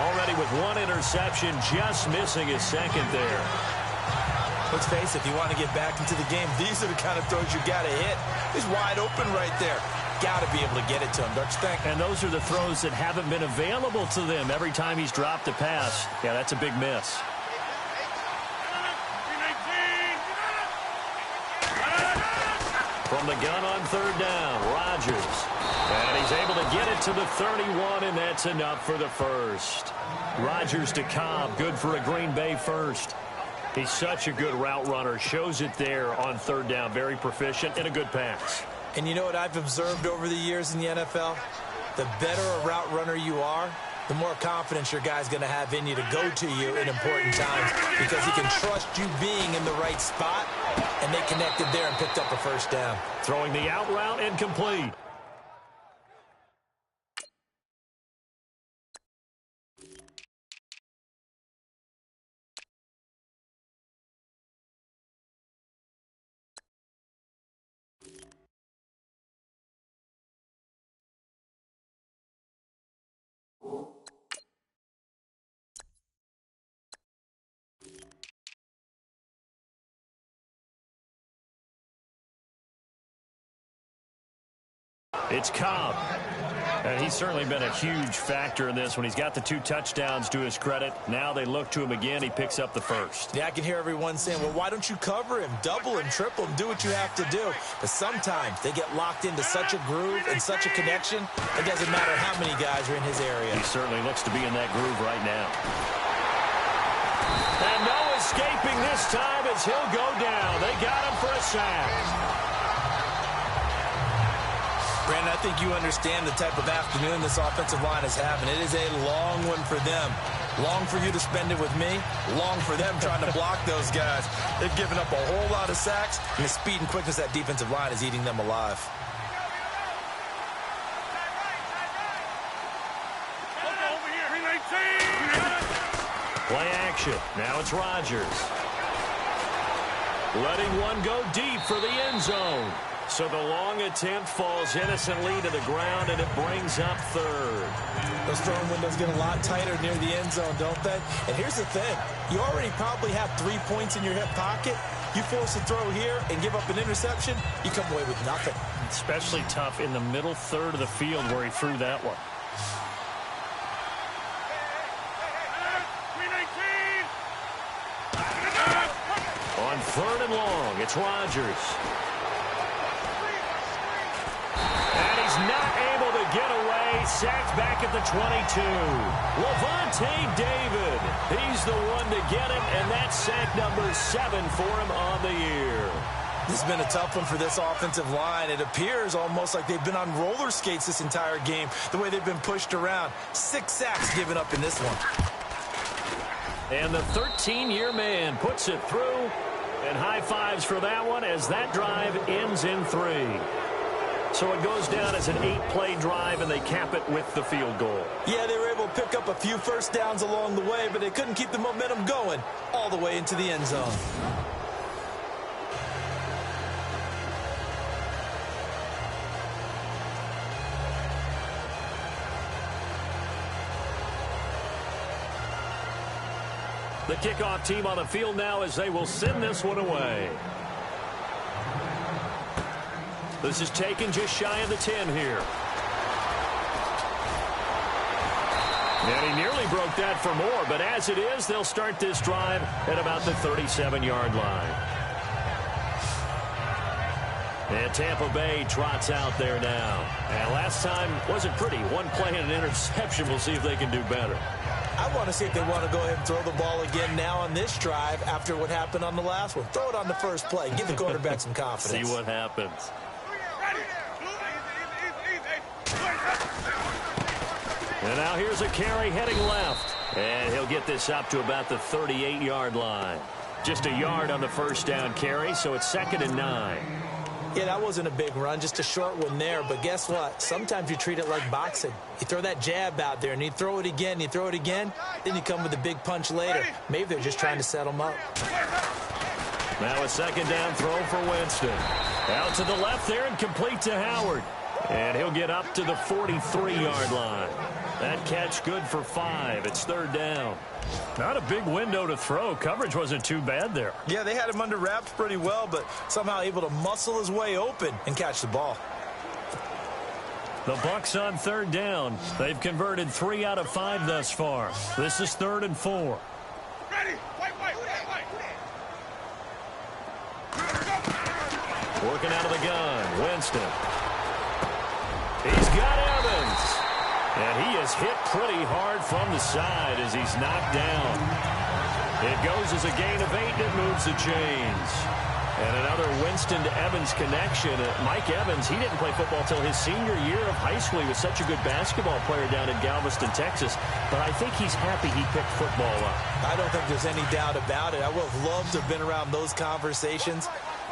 Already with one interception, just missing his 2nd there. Let's face it, if you want to get back into the game, these are the kind of throws you got to hit. He's wide open right there. Got to be able to get it to him, don't you think? And those are the throws that haven't been available to them every time he's dropped a pass. Yeah, that's a big miss. From the gun on 3rd down, Rodgers. And he's able to get it to the 31, and that's enough for the first. Rodgers to Cobb, good for a Green Bay first. He's such a good route runner. Shows it there on 3rd down. Very proficient and a good pass. And you know what I've observed over the years in the NFL? The better a route runner you are, the more confidence your guy's going to have in you to go to you in important times because he can trust you being in the right spot, and they connected there and picked up a first down. Throwing the out route and complete. It's Cobb. And he's certainly been a huge factor in this when he's got the 2 touchdowns to his credit. Now they look to him again. He picks up the first. Yeah, I can hear everyone saying, well, why don't you cover him? Double him, triple him, do what you have to do. But sometimes they get locked into such a groove and such a connection, it doesn't matter how many guys are in his area. He certainly looks to be in that groove right now. And no escaping this time as he'll go down. They got him for a sack. Brandon, I think you understand the type of afternoon this offensive line is having. It is a long one for them. Long for you to spend it with me. Long for them trying to block those guys. They've given up a whole lot of sacks, and the speed and quickness of that defensive line is eating them alive. Over here. 319. action. Now it's Rodgers. Letting one go deep for the end zone. So the long attempt falls innocently to the ground, and it brings up third. Those throwing windows get a lot tighter near the end zone, don't they? And here's the thing. You already probably have 3 points in your hip pocket. You force a throw here and give up an interception, you come away with nothing. Especially tough in the middle third of the field where he threw that one. On third and long, it's Rodgers. And he's not able to get away. Sacked back at the 22. Levante David. He's the one to get him, and that's sack number 7 for him on the year. This has been a tough one for this offensive line. It appears almost like they've been on roller skates this entire game, the way they've been pushed around. 6 sacks given up in this one. And the 13-year man puts it through. And high fives for that one as that drive ends in 3. So it goes down as an 8-play drive, and they cap it with the field goal. Yeah, they were able to pick up a few first downs along the way, but they couldn't keep the momentum going all the way into the end zone. The kickoff team on the field now as they will send this one away. This is taken just shy of the 10 here. And he nearly broke that for more, but as it is, they'll start this drive at about the 37-yard line. And Tampa Bay trots out there now. And last time wasn't pretty. One play and an interception. We'll see if they can do better. I want to see if they want to go ahead and throw the ball again now on this drive after what happened on the last one. Throw it on the first play. Give the quarterback some confidence. See what happens. And now here's a carry heading left. And he'll get this up to about the 38-yard line. Just a yard on the first down carry, so it's 2nd and 9. Yeah, that wasn't a big run, just a short one there. But guess what? Sometimes you treat it like boxing. You throw that jab out there, and you throw it again, you throw it again, then you come with a big punch later. Maybe they're just trying to set them up. Now a 2nd down throw for Winston. Out to the left there and complete to Howard. And he'll get up to the 43-yard line. That catch good for 5. It's 3rd down. Not a big window to throw. Coverage wasn't too bad there. Yeah, they had him under wraps pretty well, but somehow able to muscle his way open and catch the ball. The Bucs on 3rd down. They've converted 3 out of 5 thus far. This is 3rd and 4. Working out of the gun, Winston. He's got Evans. And he is hit pretty hard from the side as he's knocked down. It goes as a gain of 8, and it moves the chains. And another Winston to Evans connection. Mike Evans, he didn't play football till his senior year of high school. He was such a good basketball player down in Galveston, Texas. But I think he's happy he picked football up. I don't think there's any doubt about it. I would have loved to have been around those conversations.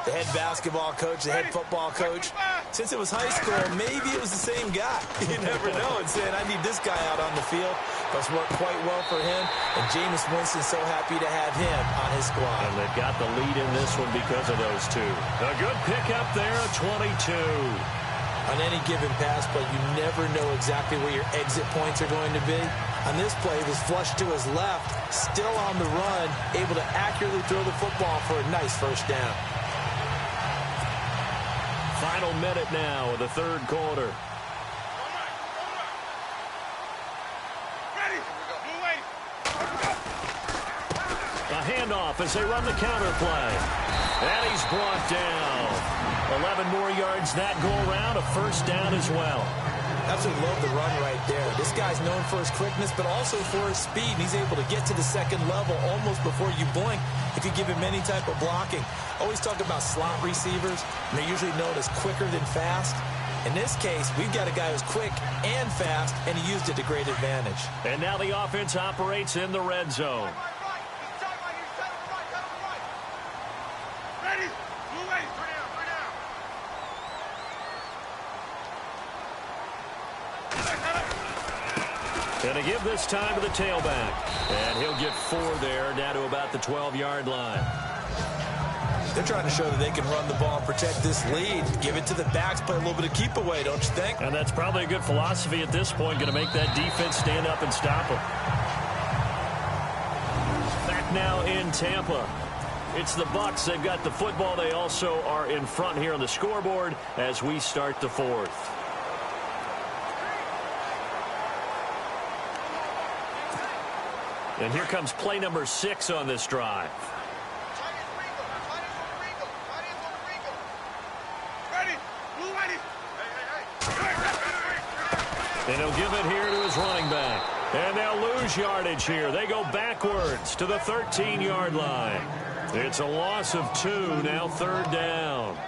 The head basketball coach, the head football coach. Since it was high school, maybe it was the same guy. You never know. And saying, I need this guy out on the field. But it's worked quite well for him. And Jameis Winston's so happy to have him on his squad. And they've got the lead in this one because of those two. A good pickup there, 22. On any given pass play, you never know exactly where your exit points are going to be. On this play, it was flushed to his left, still on the run, able to accurately throw the football for a nice first down. Final minute now of the 3rd quarter. A handoff as they run the counter play. And he's brought down. 11 more yards that go around, a first down as well. Absolutely love the run right there. This guy's known for his quickness, but also for his speed. And he's able to get to the 2nd level almost before you blink if you give him any type of blocking. Always talk about slot receivers, and they're usually known as quicker than fast. In this case, we've got a guy who's quick and fast, and he used it to great advantage. And now the offense operates in the red zone. Going to give this time to the tailback. And he'll get 4 there, down to about the 12-yard line. They're trying to show that they can run the ball and protect this lead. Give it to the backs, play a little bit of keep away, don't you think? And that's probably a good philosophy at this point, going to make that defense stand up and stop them. Back now in Tampa. It's the Bucs. They've got the football. They also are in front here on the scoreboard as we start the 4th. And here comes play number 6 on this drive. And he'll give it here to his running back. And they'll lose yardage here. They go backwards to the 13-yard line. It's a loss of 2, now 3rd down.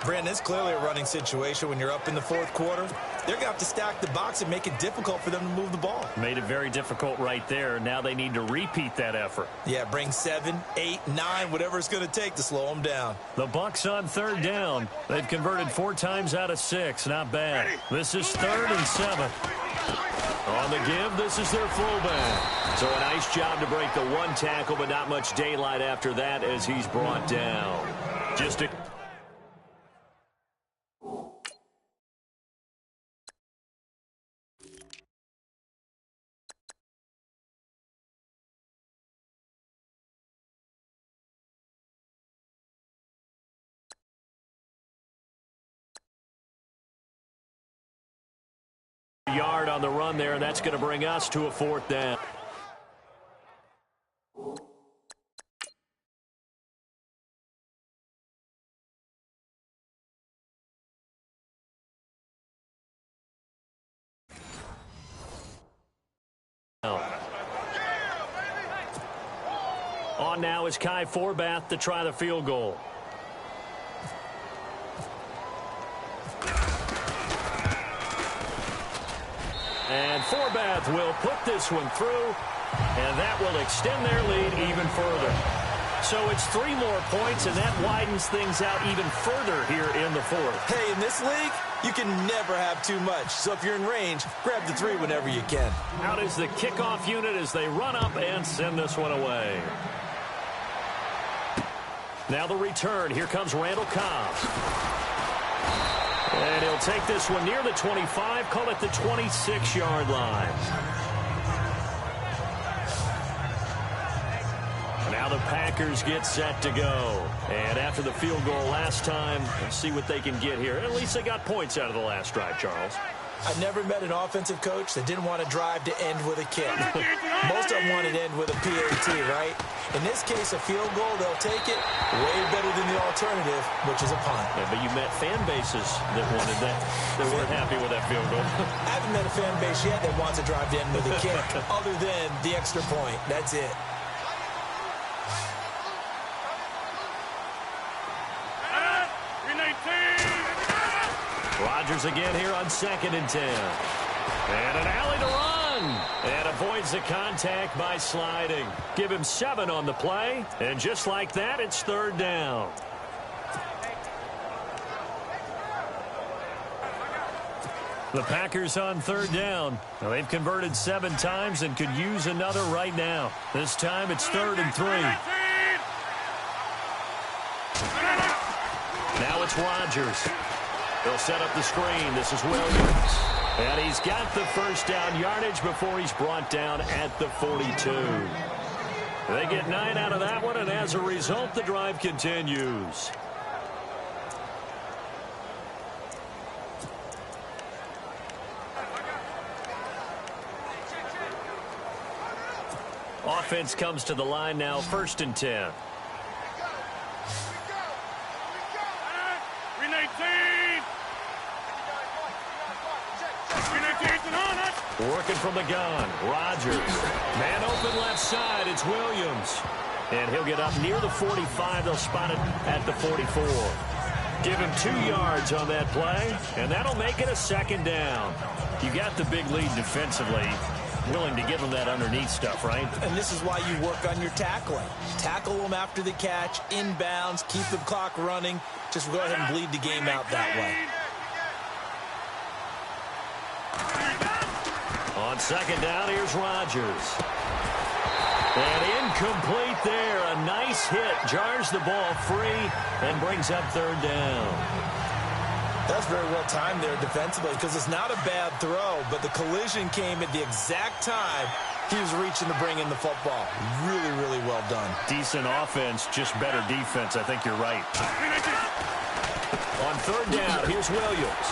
Brandon, it's clearly a running situation when you're up in the 4th quarter. They're going to have to stack the box and make it difficult for them to move the ball. Made it very difficult right there. Now they need to repeat that effort. Yeah, bring 7, 8, 9, whatever it's going to take to slow them down. The Bucs on 3rd down. They've converted 4 times out of 6. Not bad. This is 3rd and 7. On the give, this is their fullback. So a nice job to break the 1 tackle, but not much daylight after that as he's brought down. Just a yard on the run there, and that's going to bring us to a 4th down. On now is Kai Forbath to try the field goal. And Forbath will put this one through, and that will extend their lead even further. So it's 3 more points, and that widens things out even further here in the 4th. Hey, in this league, you can never have too much. So if you're in range, grab the 3 whenever you can. Out is the kickoff unit as they run up and send this one away. Now the return. Here comes Randall Cobb. And he'll take this one near the 25, call it the 26-yard line. Now the Packers get set to go. And after the field goal last time, let's see what they can get here. At least they got points out of the last drive, Charles. I've never met an offensive coach that didn't want to drive to end with a kick. Most of them wanted to end with a PAT, right? In this case, a field goal, they'll take it way better than the alternative, which is a punt. Yeah, but you met fan bases that wanted that, that weren't happy with that field goal. I haven't met a fan base yet that wants to drive to end with a kick, other than the extra point. That's it. Rodgers again here on 2nd and 10. And an alley to run. And avoids the contact by sliding. Give him 7 on the play. And just like that, it's 3rd down. The Packers on 3rd down. Now they've converted 7 times and could use another right now. This time it's 3rd and 3. Now it's Rodgers. They'll set up the screen. This is Williams. And he's got the 1st down yardage before he's brought down at the 42. They get 9 out of that one, and as a result, the drive continues. Offense comes to the line now, 1st and 10. Working from the gun, Rodgers. Man open left side, it's Williams. And he'll get up near the 45. They'll spot it at the 44. Give him 2 yards on that play, and that'll make it a 2nd down. You got the big lead defensively. Willing to give them that underneath stuff, right? And this is why you work on your tackling. Tackle them after the catch, inbounds, keep the clock running. Just go ahead and bleed the game out that way. On second down, here's Rodgers. And incomplete there. A nice hit. Jars the ball free and brings up third down. That's very well timed there defensively because it's not a bad throw, but the collision came at the exact time he was reaching to bring in the football. Really, really well done. Decent offense, just better defense. I think you're right. On third down, here's Williams.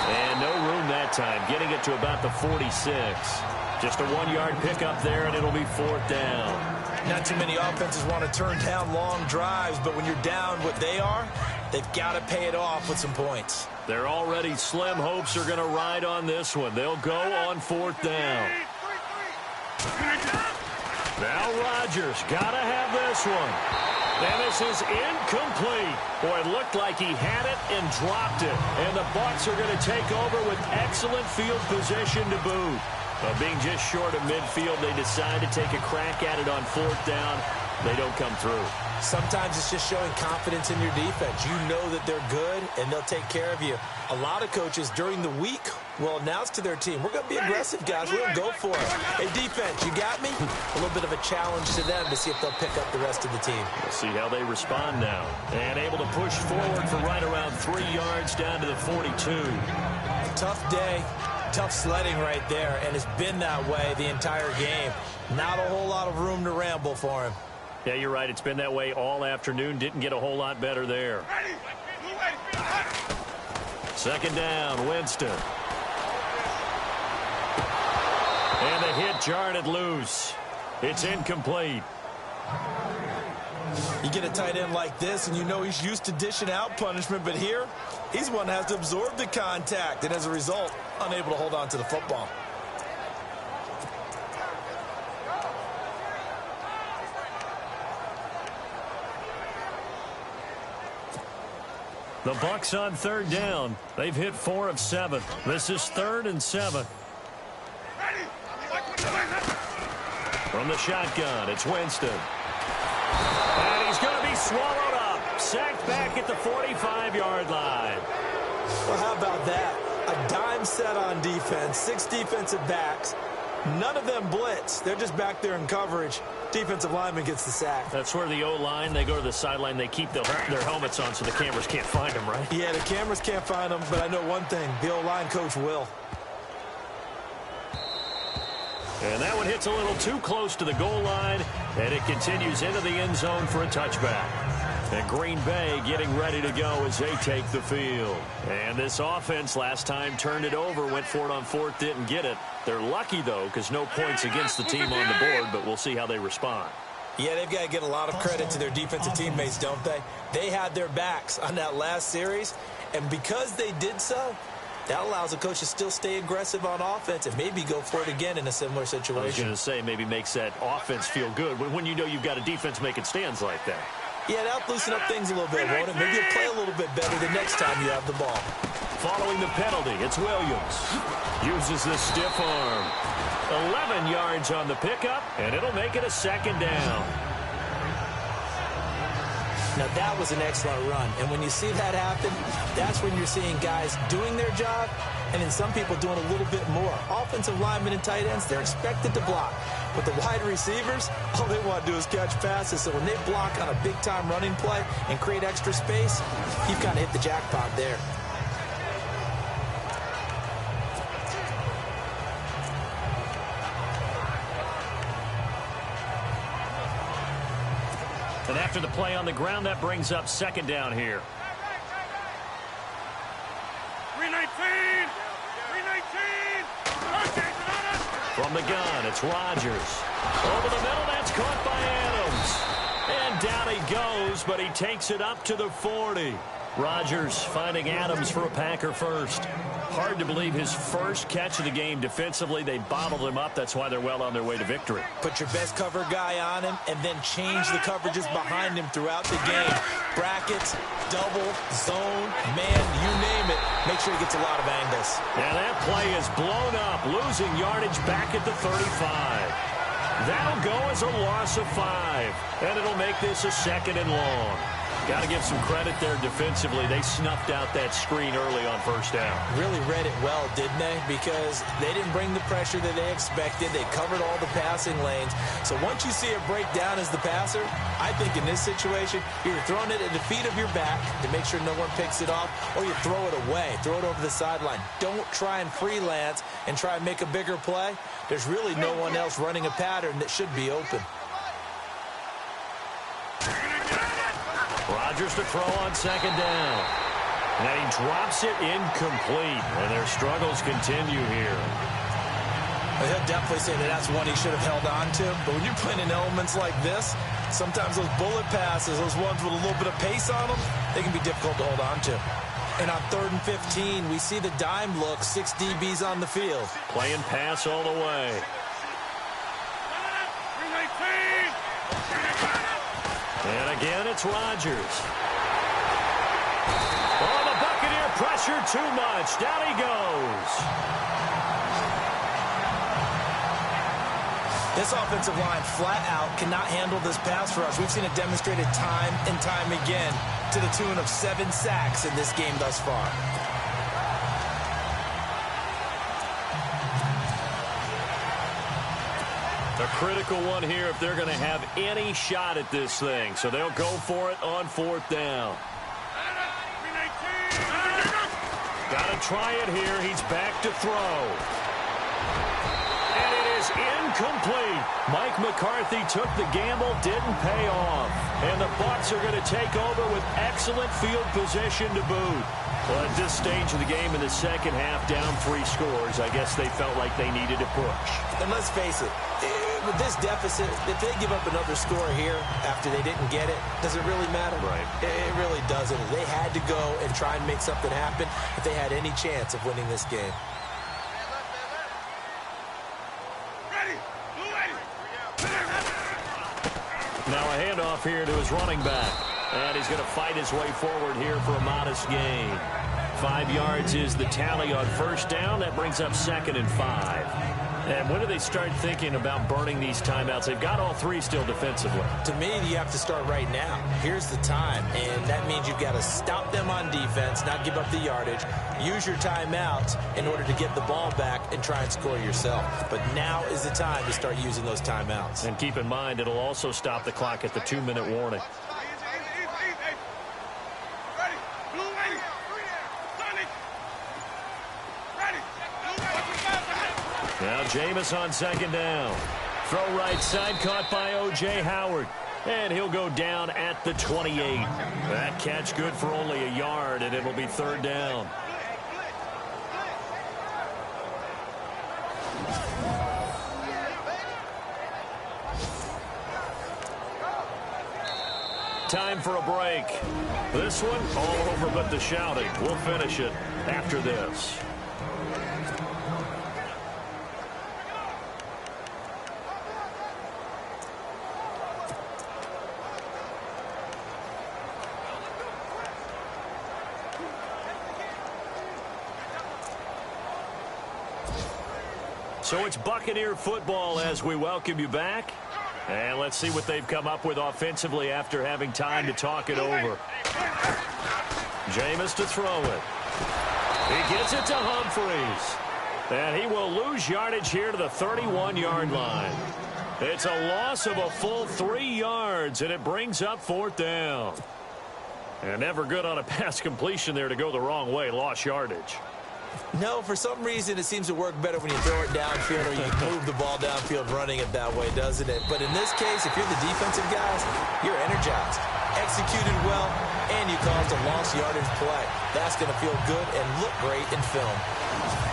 And no room that time, getting it to about the 46. Just a 1-yard pickup there, and it'll be fourth down. Not too many offenses want to turn down long drives, but when you're down what they are, they've got to pay it off with some points. Their already slim hopes are going to ride on this one. They'll go on fourth down. Now Rodgers got to have this one. And this is incomplete. Boy, it looked like he had it and dropped it. And the Bucs are going to take over with excellent field position to boot. But being just short of midfield, they decide to take a crack at it on fourth down. They don't come through. Sometimes it's just showing confidence in your defense. You know that they're good, and they'll take care of you. A lot of coaches during the week will announce to their team, we're going to be aggressive, guys. We're going to go for it. Hey, defense, you got me? A little bit of a challenge to them to see if they'll pick up the rest of the team. We'll see how they respond now. And able to push forward for right around 3 yards down to the 42. Tough day. Tough sledding right there, and it's been that way the entire game. Not a whole lot of room to ramble for him. Yeah, you're right. It's been that way all afternoon. Didn't get a whole lot better there. Second down, Winston. And the hit jarred it loose. It's incomplete. You get a tight end like this, and you know he's used to dishing out punishment, but here, he's one that has to absorb the contact, and as a result, unable to hold on to the football. The Bucs on third down. They've hit 4 of 7. This is 3rd and 7. From the shotgun, it's Winston. And he's going to be swallowed up. Sacked back at the 45-yard line. Well, how about that? A dime set on defense, 6 defensive backs. None of them blitz. They're just back there in coverage. Defensive lineman gets the sack. That's where the O-line, they go to the sideline, they keep their helmets on so the cameras can't find them, right? Yeah, the cameras can't find them, but I know one thing. The O-line coach will. And that one hits a little too close to the goal line, and it continues into the end zone for a touchback. And Green Bay getting ready to go as they take the field. And this offense last time turned it over, went for it on fourth, didn't get it. They're lucky, though, because no points against the team on the board, but we'll see how they respond. Yeah, they've got to get a lot of credit to their defensive teammates, don't they? They had their backs on that last series, and because they did so, that allows the coach to still stay aggressive on offense and maybe go for it again in a similar situation. I was going to say, maybe makes that offense feel good when you know you've got a defense making stands like that. Yeah, that'll loosen up things a little bit, won't it? Maybe you'll play a little bit better the next time you have the ball. Following the penalty, it's Williams. Uses the stiff arm. 11 yards on the pickup, and it'll make it a second down. Now, that was an excellent run. And when you see that happen, that's when you're seeing guys doing their job and then some people doing a little bit more. Offensive linemen and tight ends, they're expected to block. But the wide receivers, all they want to do is catch passes. So when they block on a big-time running play and create extra space, you've kind of hit the jackpot there. And after the play on the ground, that brings up second down here. 319! 319! From the gun, it's Rodgers. Over the middle, that's caught by Adams. And down he goes, but he takes it up to the 40. Rodgers finding Adams for a Packer first. Hard to believe his first catch of the game defensively. They bottled him up. That's why they're well on their way to victory. Put your best cover guy on him and then change the coverages behind him throughout the game. Brackets, double, zone, man, you name it. Make sure he gets a lot of angles. And that play is blown up, losing yardage back at the 35. That'll go as a loss of 5. And it'll make this a second and long. Got to give some credit there defensively. They snuffed out that screen early on first down. Really read it well, didn't they? Because they didn't bring the pressure that they expected. They covered all the passing lanes. So once you see it break down as the passer, I think in this situation, you're throwing it at the feet of your back to make sure no one picks it off, or you throw it away, throw it over the sideline. Don't try and freelance and try and make a bigger play. There's really no one else running a pattern that should be open. Rodgers to throw on second down. And he drops it incomplete. And their struggles continue here. He'll definitely say that that's one he should have held on to. But when you're playing in elements like this, sometimes those bullet passes, those ones with a little bit of pace on them, they can be difficult to hold on to. And on 3rd and 15, we see the dime look, 6 DBs on the field. Playing pass all the way. And again, it's Rodgers. Oh, the Buccaneer pressure too much. Down he goes. This offensive line flat out cannot handle this pass rush. We've seen it demonstrated time and time again to the tune of 7 sacks in this game thus far. A critical one here if they're going to have any shot at this thing. So they'll go for it on 4th down. Got to try it here. He's back to throw. And it is incomplete. Mike McCarthy took the gamble, didn't pay off. And the Bucs are going to take over with excellent field position to boot. Well, at this stage of the game in the second half, down 3 scores, I guess they felt like they needed to push. And let's face it, with this deficit, if they give up another score here after they didn't get it, does it really matter? Right. It really doesn't. They had to go and try and make something happen if they had any chance of winning this game. Now a handoff here to his running back. And he's going to fight his way forward here for a modest gain. 5 yards is the tally on first down. That brings up 2nd and 5. And when do they start thinking about burning these timeouts? They've got all 3 still defensively. To me, you have to start right now. Here's the time, and that means you've got to stop them on defense, not give up the yardage, use your timeouts in order to get the ball back and try and score yourself. But now is the time to start using those timeouts. And keep in mind, it'll also stop the clock at the 2-minute warning. Now Jameis on second down. Throw right side, caught by O.J. Howard. And he'll go down at the 28. That catch good for only a yard, and it'll be 3rd down. Time for a break. This one, all over but the shouting. We'll finish it after this. So it's Buccaneer football as we welcome you back. And let's see what they've come up with offensively after having time to talk it over. Jameis to throw it. He gets it to Humphries. And he will lose yardage here to the 31-yard line. It's a loss of a full 3 yards, and it brings up 4th down. And never good on a pass completion there to go the wrong way. Lost yardage. No, for some reason, it seems to work better when you throw it downfield or you move the ball downfield running it that way, doesn't it? But in this case, if you're the defensive guys, you're energized, executed well, and you caused a lost yardage play. That's going to feel good and look great in film.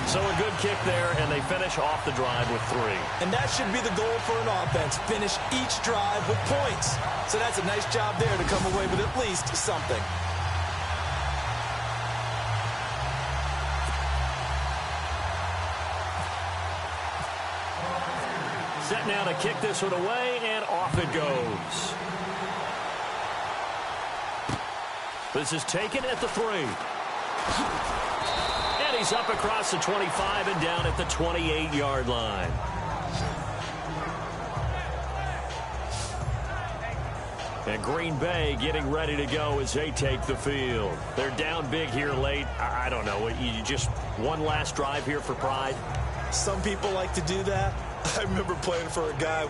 So a good kick there, and they finish off the drive with 3. And that should be the goal for an offense, finish each drive with points. So that's a nice job there to come away with at least something. Set now to kick this one away, and off it goes. This is taken at the 3. And he's up across the 25 and down at the 28-yard line. And Green Bay getting ready to go as they take the field. They're down big here late. I don't know. You just one last drive here for pride? Some people like to do that. I remember playing for a guy.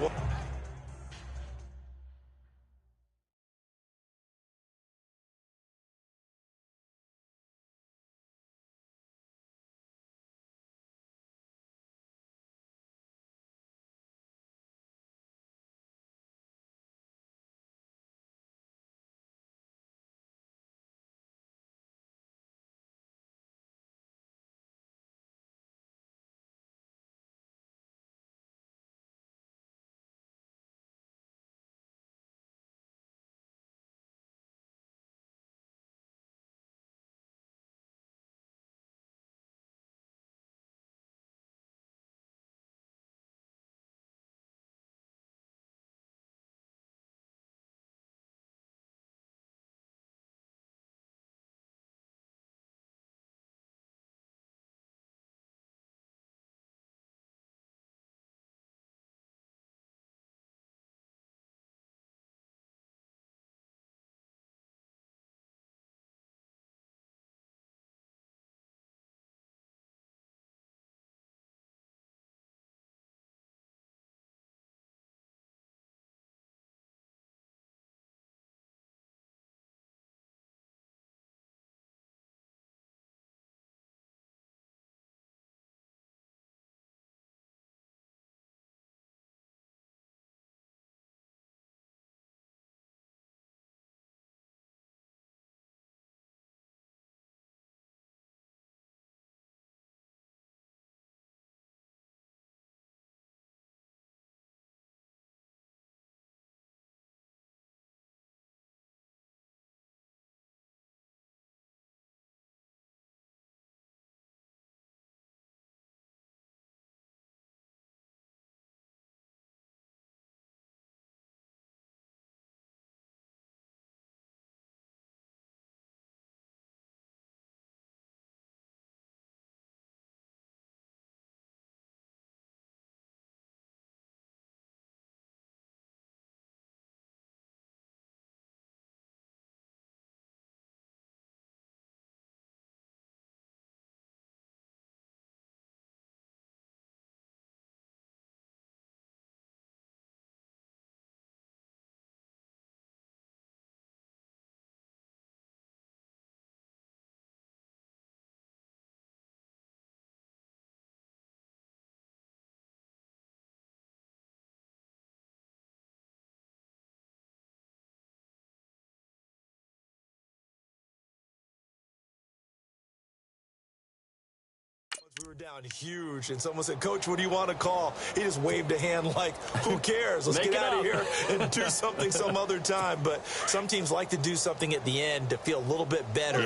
We were down huge, and someone said, "Coach, what do you want to call?" He just waved a hand like, who cares? Let's get out of here and do something some other time. But some teams like to do something at the end to feel a little bit better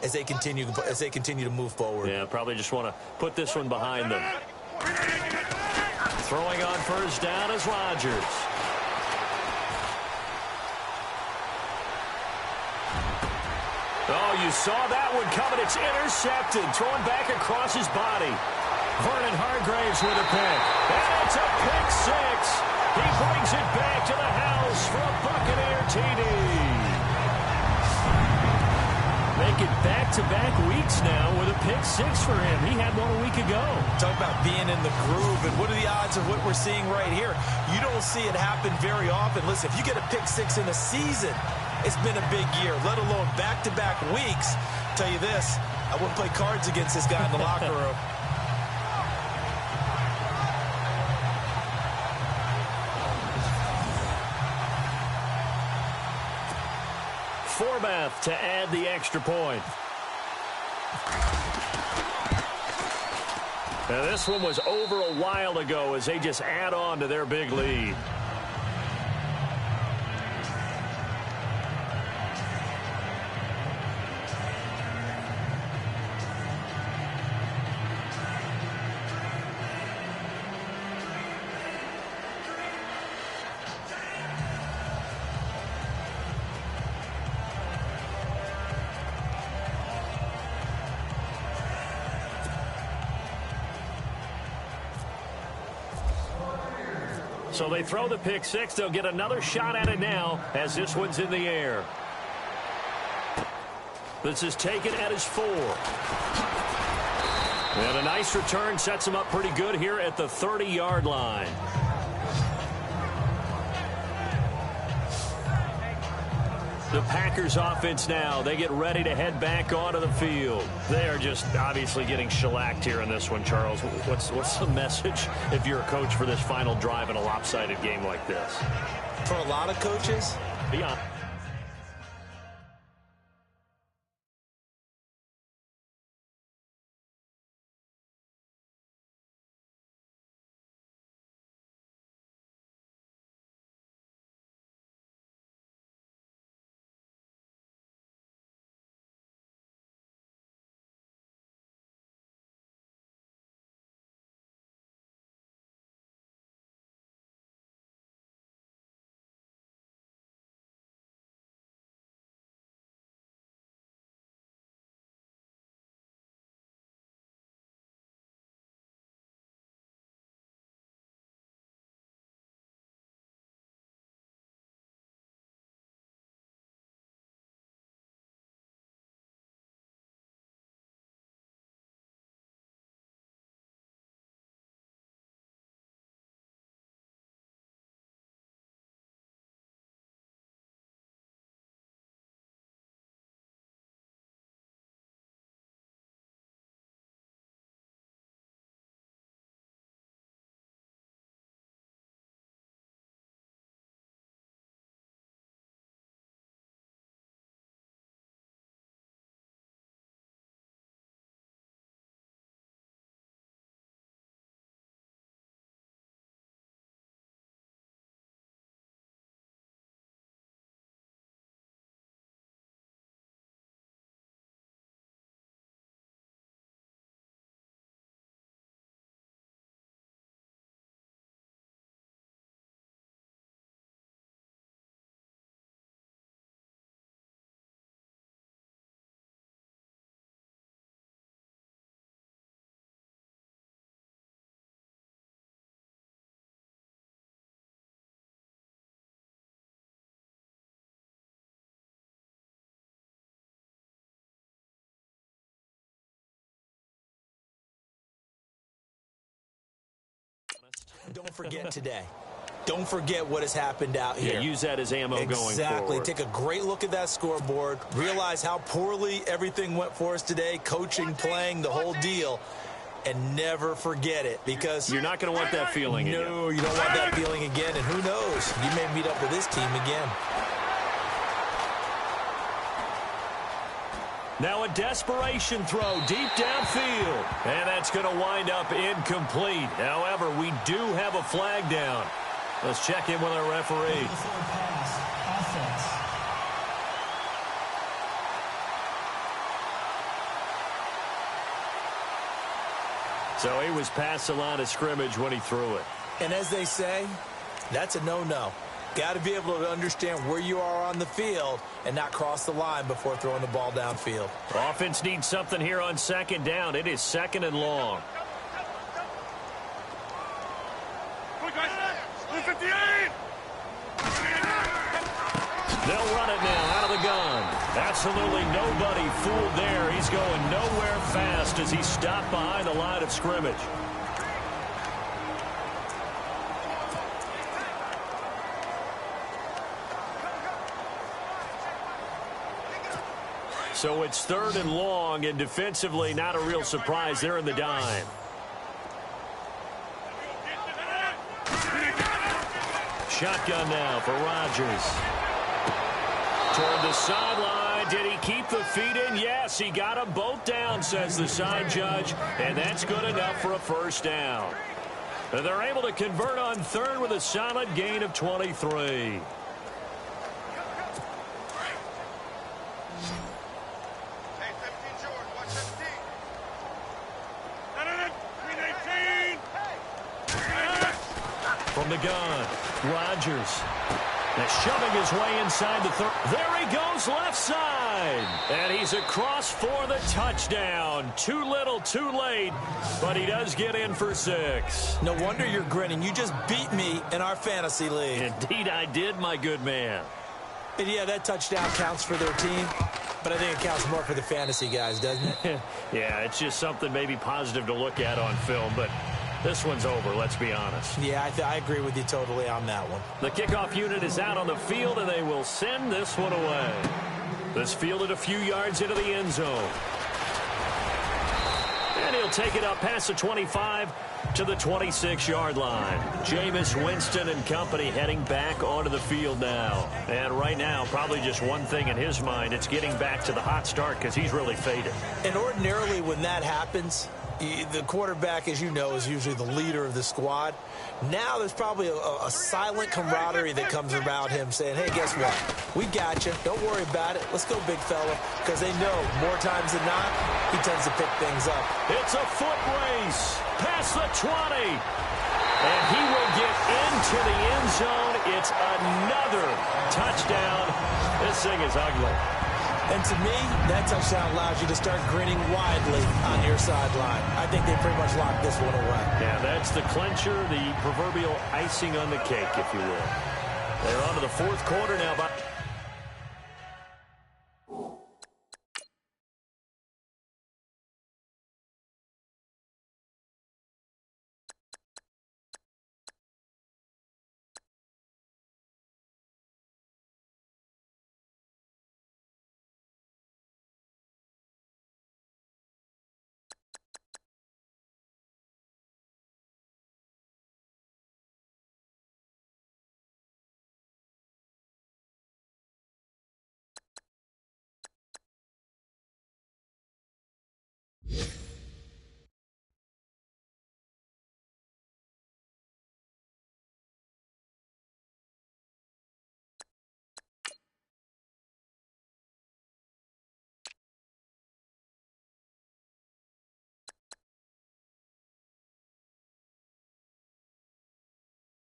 as they continue to move forward. Yeah, probably just want to put this one behind them. Throwing on first down is Rodgers. Oh, you saw that one coming. It's intercepted. Throwing back across his body. Vernon Hargraves with a pick. And it's a pick six. He brings it back to the house for a Buccaneer TD. Making back-to-back weeks now with a pick six for him. He had one a week ago. Talk about being in the groove, and what are the odds of what we're seeing right here? You don't see it happen very often. Listen, if you get a pick six in a season, it's been a big year, let alone back-to-back weeks. I'll tell you this, I wouldn't play cards against this guy in the locker room. Forbath to add the extra point. Now this one was over a while ago as they just add on to their big lead. So they throw the pick six. They'll get another shot at it now as this one's in the air. This is taken at his 4. And a nice return sets him up pretty good here at the 30-yard line. The Packers offense now, they get ready to head back onto the field. They are just obviously getting shellacked here in this one, Charles. What's the message if you're a coach for this final drive in a lopsided game like this? For a lot of coaches? Yeah. Don't forget today. Don't forget what has happened out here. Yeah, use that as ammo going forward. Exactly. Take a great look at that scoreboard. Realize how poorly everything went for us today. Coaching, playing, the whole deal. And never forget it, because you're not going to want that feeling again. No, you don't want that feeling again. And who knows? You may meet up with this team again. Now a desperation throw deep downfield. And that's going to wind up incomplete. However, we do have a flag down. Let's check in with our referee. So he was past the line of scrimmage when he threw it. And as they say, that's a no-no. Got to be able to understand where you are on the field and not cross the line before throwing the ball downfield. Offense needs something here on second down. It is 2nd and long. They'll run it now out of the gun. Absolutely nobody fooled there. He's going nowhere fast as he stopped behind the line of scrimmage. So it's 3rd and long, and defensively not a real surprise. They're in the dime. Shotgun now for Rodgers. Toward the sideline. Did he keep the feet in? Yes, he got them both down, says the side judge, and that's good enough for a first down. And they're able to convert on 3rd with a solid gain of 23. From the gun, Rodgers. Now shoving his way inside the 3rd. There he goes, left side. wide. And he's across for the touchdown. Too little, too late, but he does get in for 6. No wonder you're grinning. You just beat me in our fantasy league. Indeed I did, my good man. And yeah, that touchdown counts for their team, but I think it counts more for the fantasy guys, doesn't it? Yeah, it's just something maybe positive to look at on film, but this one's over, let's be honest. Yeah, I agree with you totally on that one. The kickoff unit is out on the field, and they will send this one away. This fielded a few yards into the end zone. And he'll take it up past the 25 to the 26-yard line. Jameis Winston and company heading back onto the field now. And right now, probably just one thing in his mind, it's getting back to the hot start because he's really faded. And ordinarily when that happens, the quarterback, as you know, is usually the leader of the squad. Now there's probably a silent camaraderie that comes around him saying, hey, guess what? We got you. Don't worry about it. Let's go, big fella. Because they know more times than not, he tends to pick things up. It's a foot race past the 20. And he will get into the end zone. It's another touchdown. This thing is ugly. And to me, that touchdown allows you to start grinning widely on your sideline. I think they pretty much locked this one away. Yeah, that's the clincher, the proverbial icing on the cake, if you will. They're on to the fourth quarter now.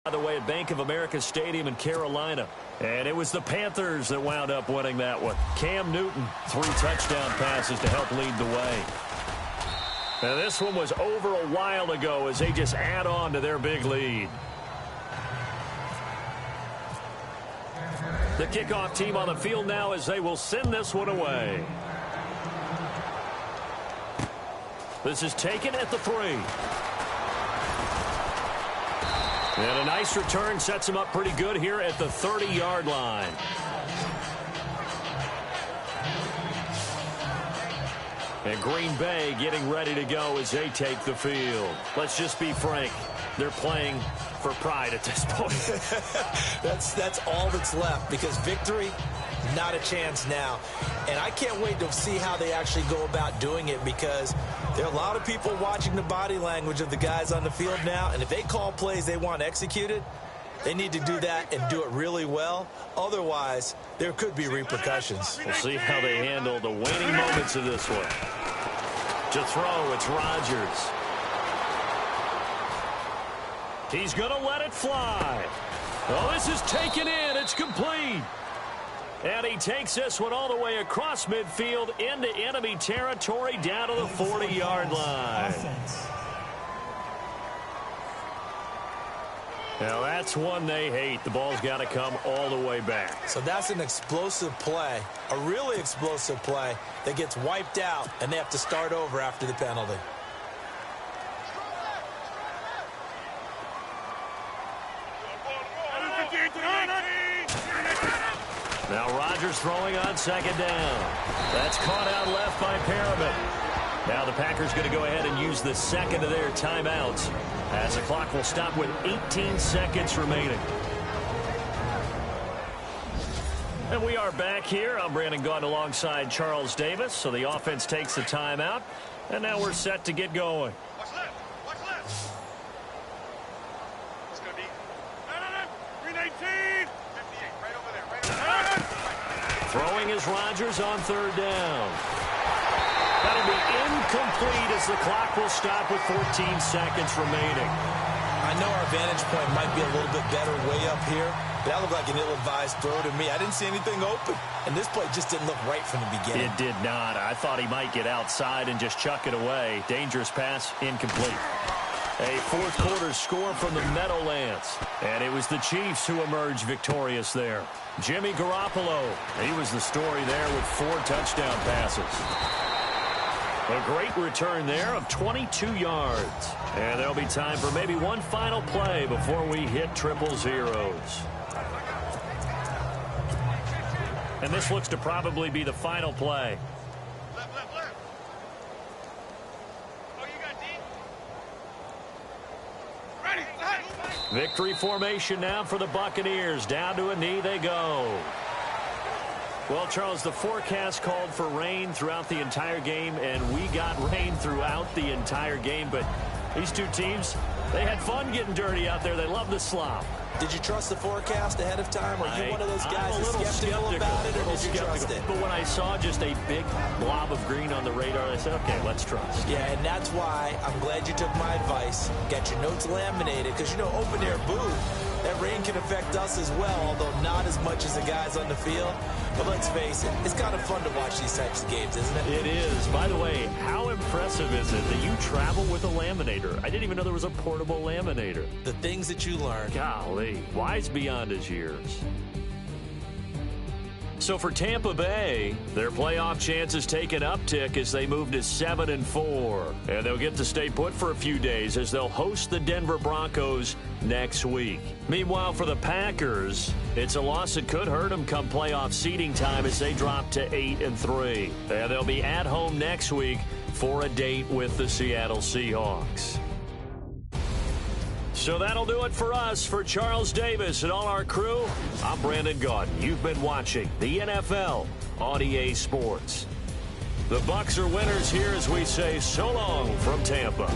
By the way, at Bank of America Stadium in Carolina. And it was the Panthers that wound up winning that one. Cam Newton, 3 touchdown passes to help lead the way. Now, this one was over a while ago as they just add on to their big lead. The kickoff team on the field now as they will send this one away. This is taken at the 3. And a nice return sets him up pretty good here at the 30-yard line. And Green Bay getting ready to go as they take the field. Let's just be frank. They're playing for pride at this point. That's all that's left because victory, not a chance now. And I can't wait to see how they actually go about doing it because there are a lot of people watching the body language of the guys on the field now. And if they call plays they want executed, they need to do that and do it really well. Otherwise, there could be repercussions. We'll see how they handle the waning moments of this one. To throw, it's Rodgers. He's going to let it fly. Oh, this is taken in. It's complete. And he takes this one all the way across midfield into enemy territory down to the 40-yard line. Now, that's one they hate. The ball's got to come all the way back. So that's an explosive play, a really explosive play that gets wiped out, and they have to start over after the penalty. Now Rodgers throwing on second down. That's caught out left by Perriman. Now the Packers going to go ahead and use the second of their timeouts as the clock will stop with 18 seconds remaining. And we are back here. I'm Brandon Gaudin alongside Charles Davis. So the offense takes the timeout. And now we're set to get going. Watch left. Watch left. It's going to be 319. 58. Right over there. Right over there. Throwing is Rodgers on third down. That'll be incomplete as the clock will stop with 14 seconds remaining. I know our vantage point might be a little bit better way up here, That looked like an ill-advised throw to me. I didn't see anything open. And this play just didn't look right from the beginning. It did not. I thought he might get outside and just chuck it away. Dangerous pass, incomplete. A fourth quarter score from the Meadowlands. And it was the Chiefs who emerged victorious there. Jimmy Garoppolo, he was the story there with 4 touchdown passes. A great return there of 22 yards. And there'll be time for maybe one final play before we hit triple zeros. And this looks to probably be the final play. Left, left, left. Oh, you got deep? Ready, set. Victory formation now for the Buccaneers. Down to a knee they go. Well, Charles, the forecast called for rain throughout the entire game, and we got rain throughout the entire game. But these two teams, they had fun getting dirty out there. They love the slop. Did you trust the forecast ahead of time? Or are you one of those guys that's skeptical about it, or did you trust it? But when I saw just a big blob of green on the radar, I said, okay, let's trust. Yeah, and that's why I'm glad you took my advice. Got your notes laminated, because, you know, open-air booth, that rain can affect us as well, although not as much as the guys on the field. But let's face it, it's kind of fun to watch these types of games, isn't it? It is. By the way, how impressive is it that you travel with a laminator? I didn't even know there was a portable laminator. The things that you learn. Golly, wise beyond his years. So for Tampa Bay, their playoff chances take an uptick as they move to 7-4. And they'll get to stay put for a few days as they'll host the Denver Broncos next week. Meanwhile, for the Packers, it's a loss that could hurt them come playoff seeding time as they drop to 8-3. And they'll be at home next week for a date with the Seattle Seahawks. So that'll do it for us. For Charles Davis and all our crew, I'm Brandon Gaudin. You've been watching the NFL on EA Sports. The Bucs are winners here as we say so long from Tampa.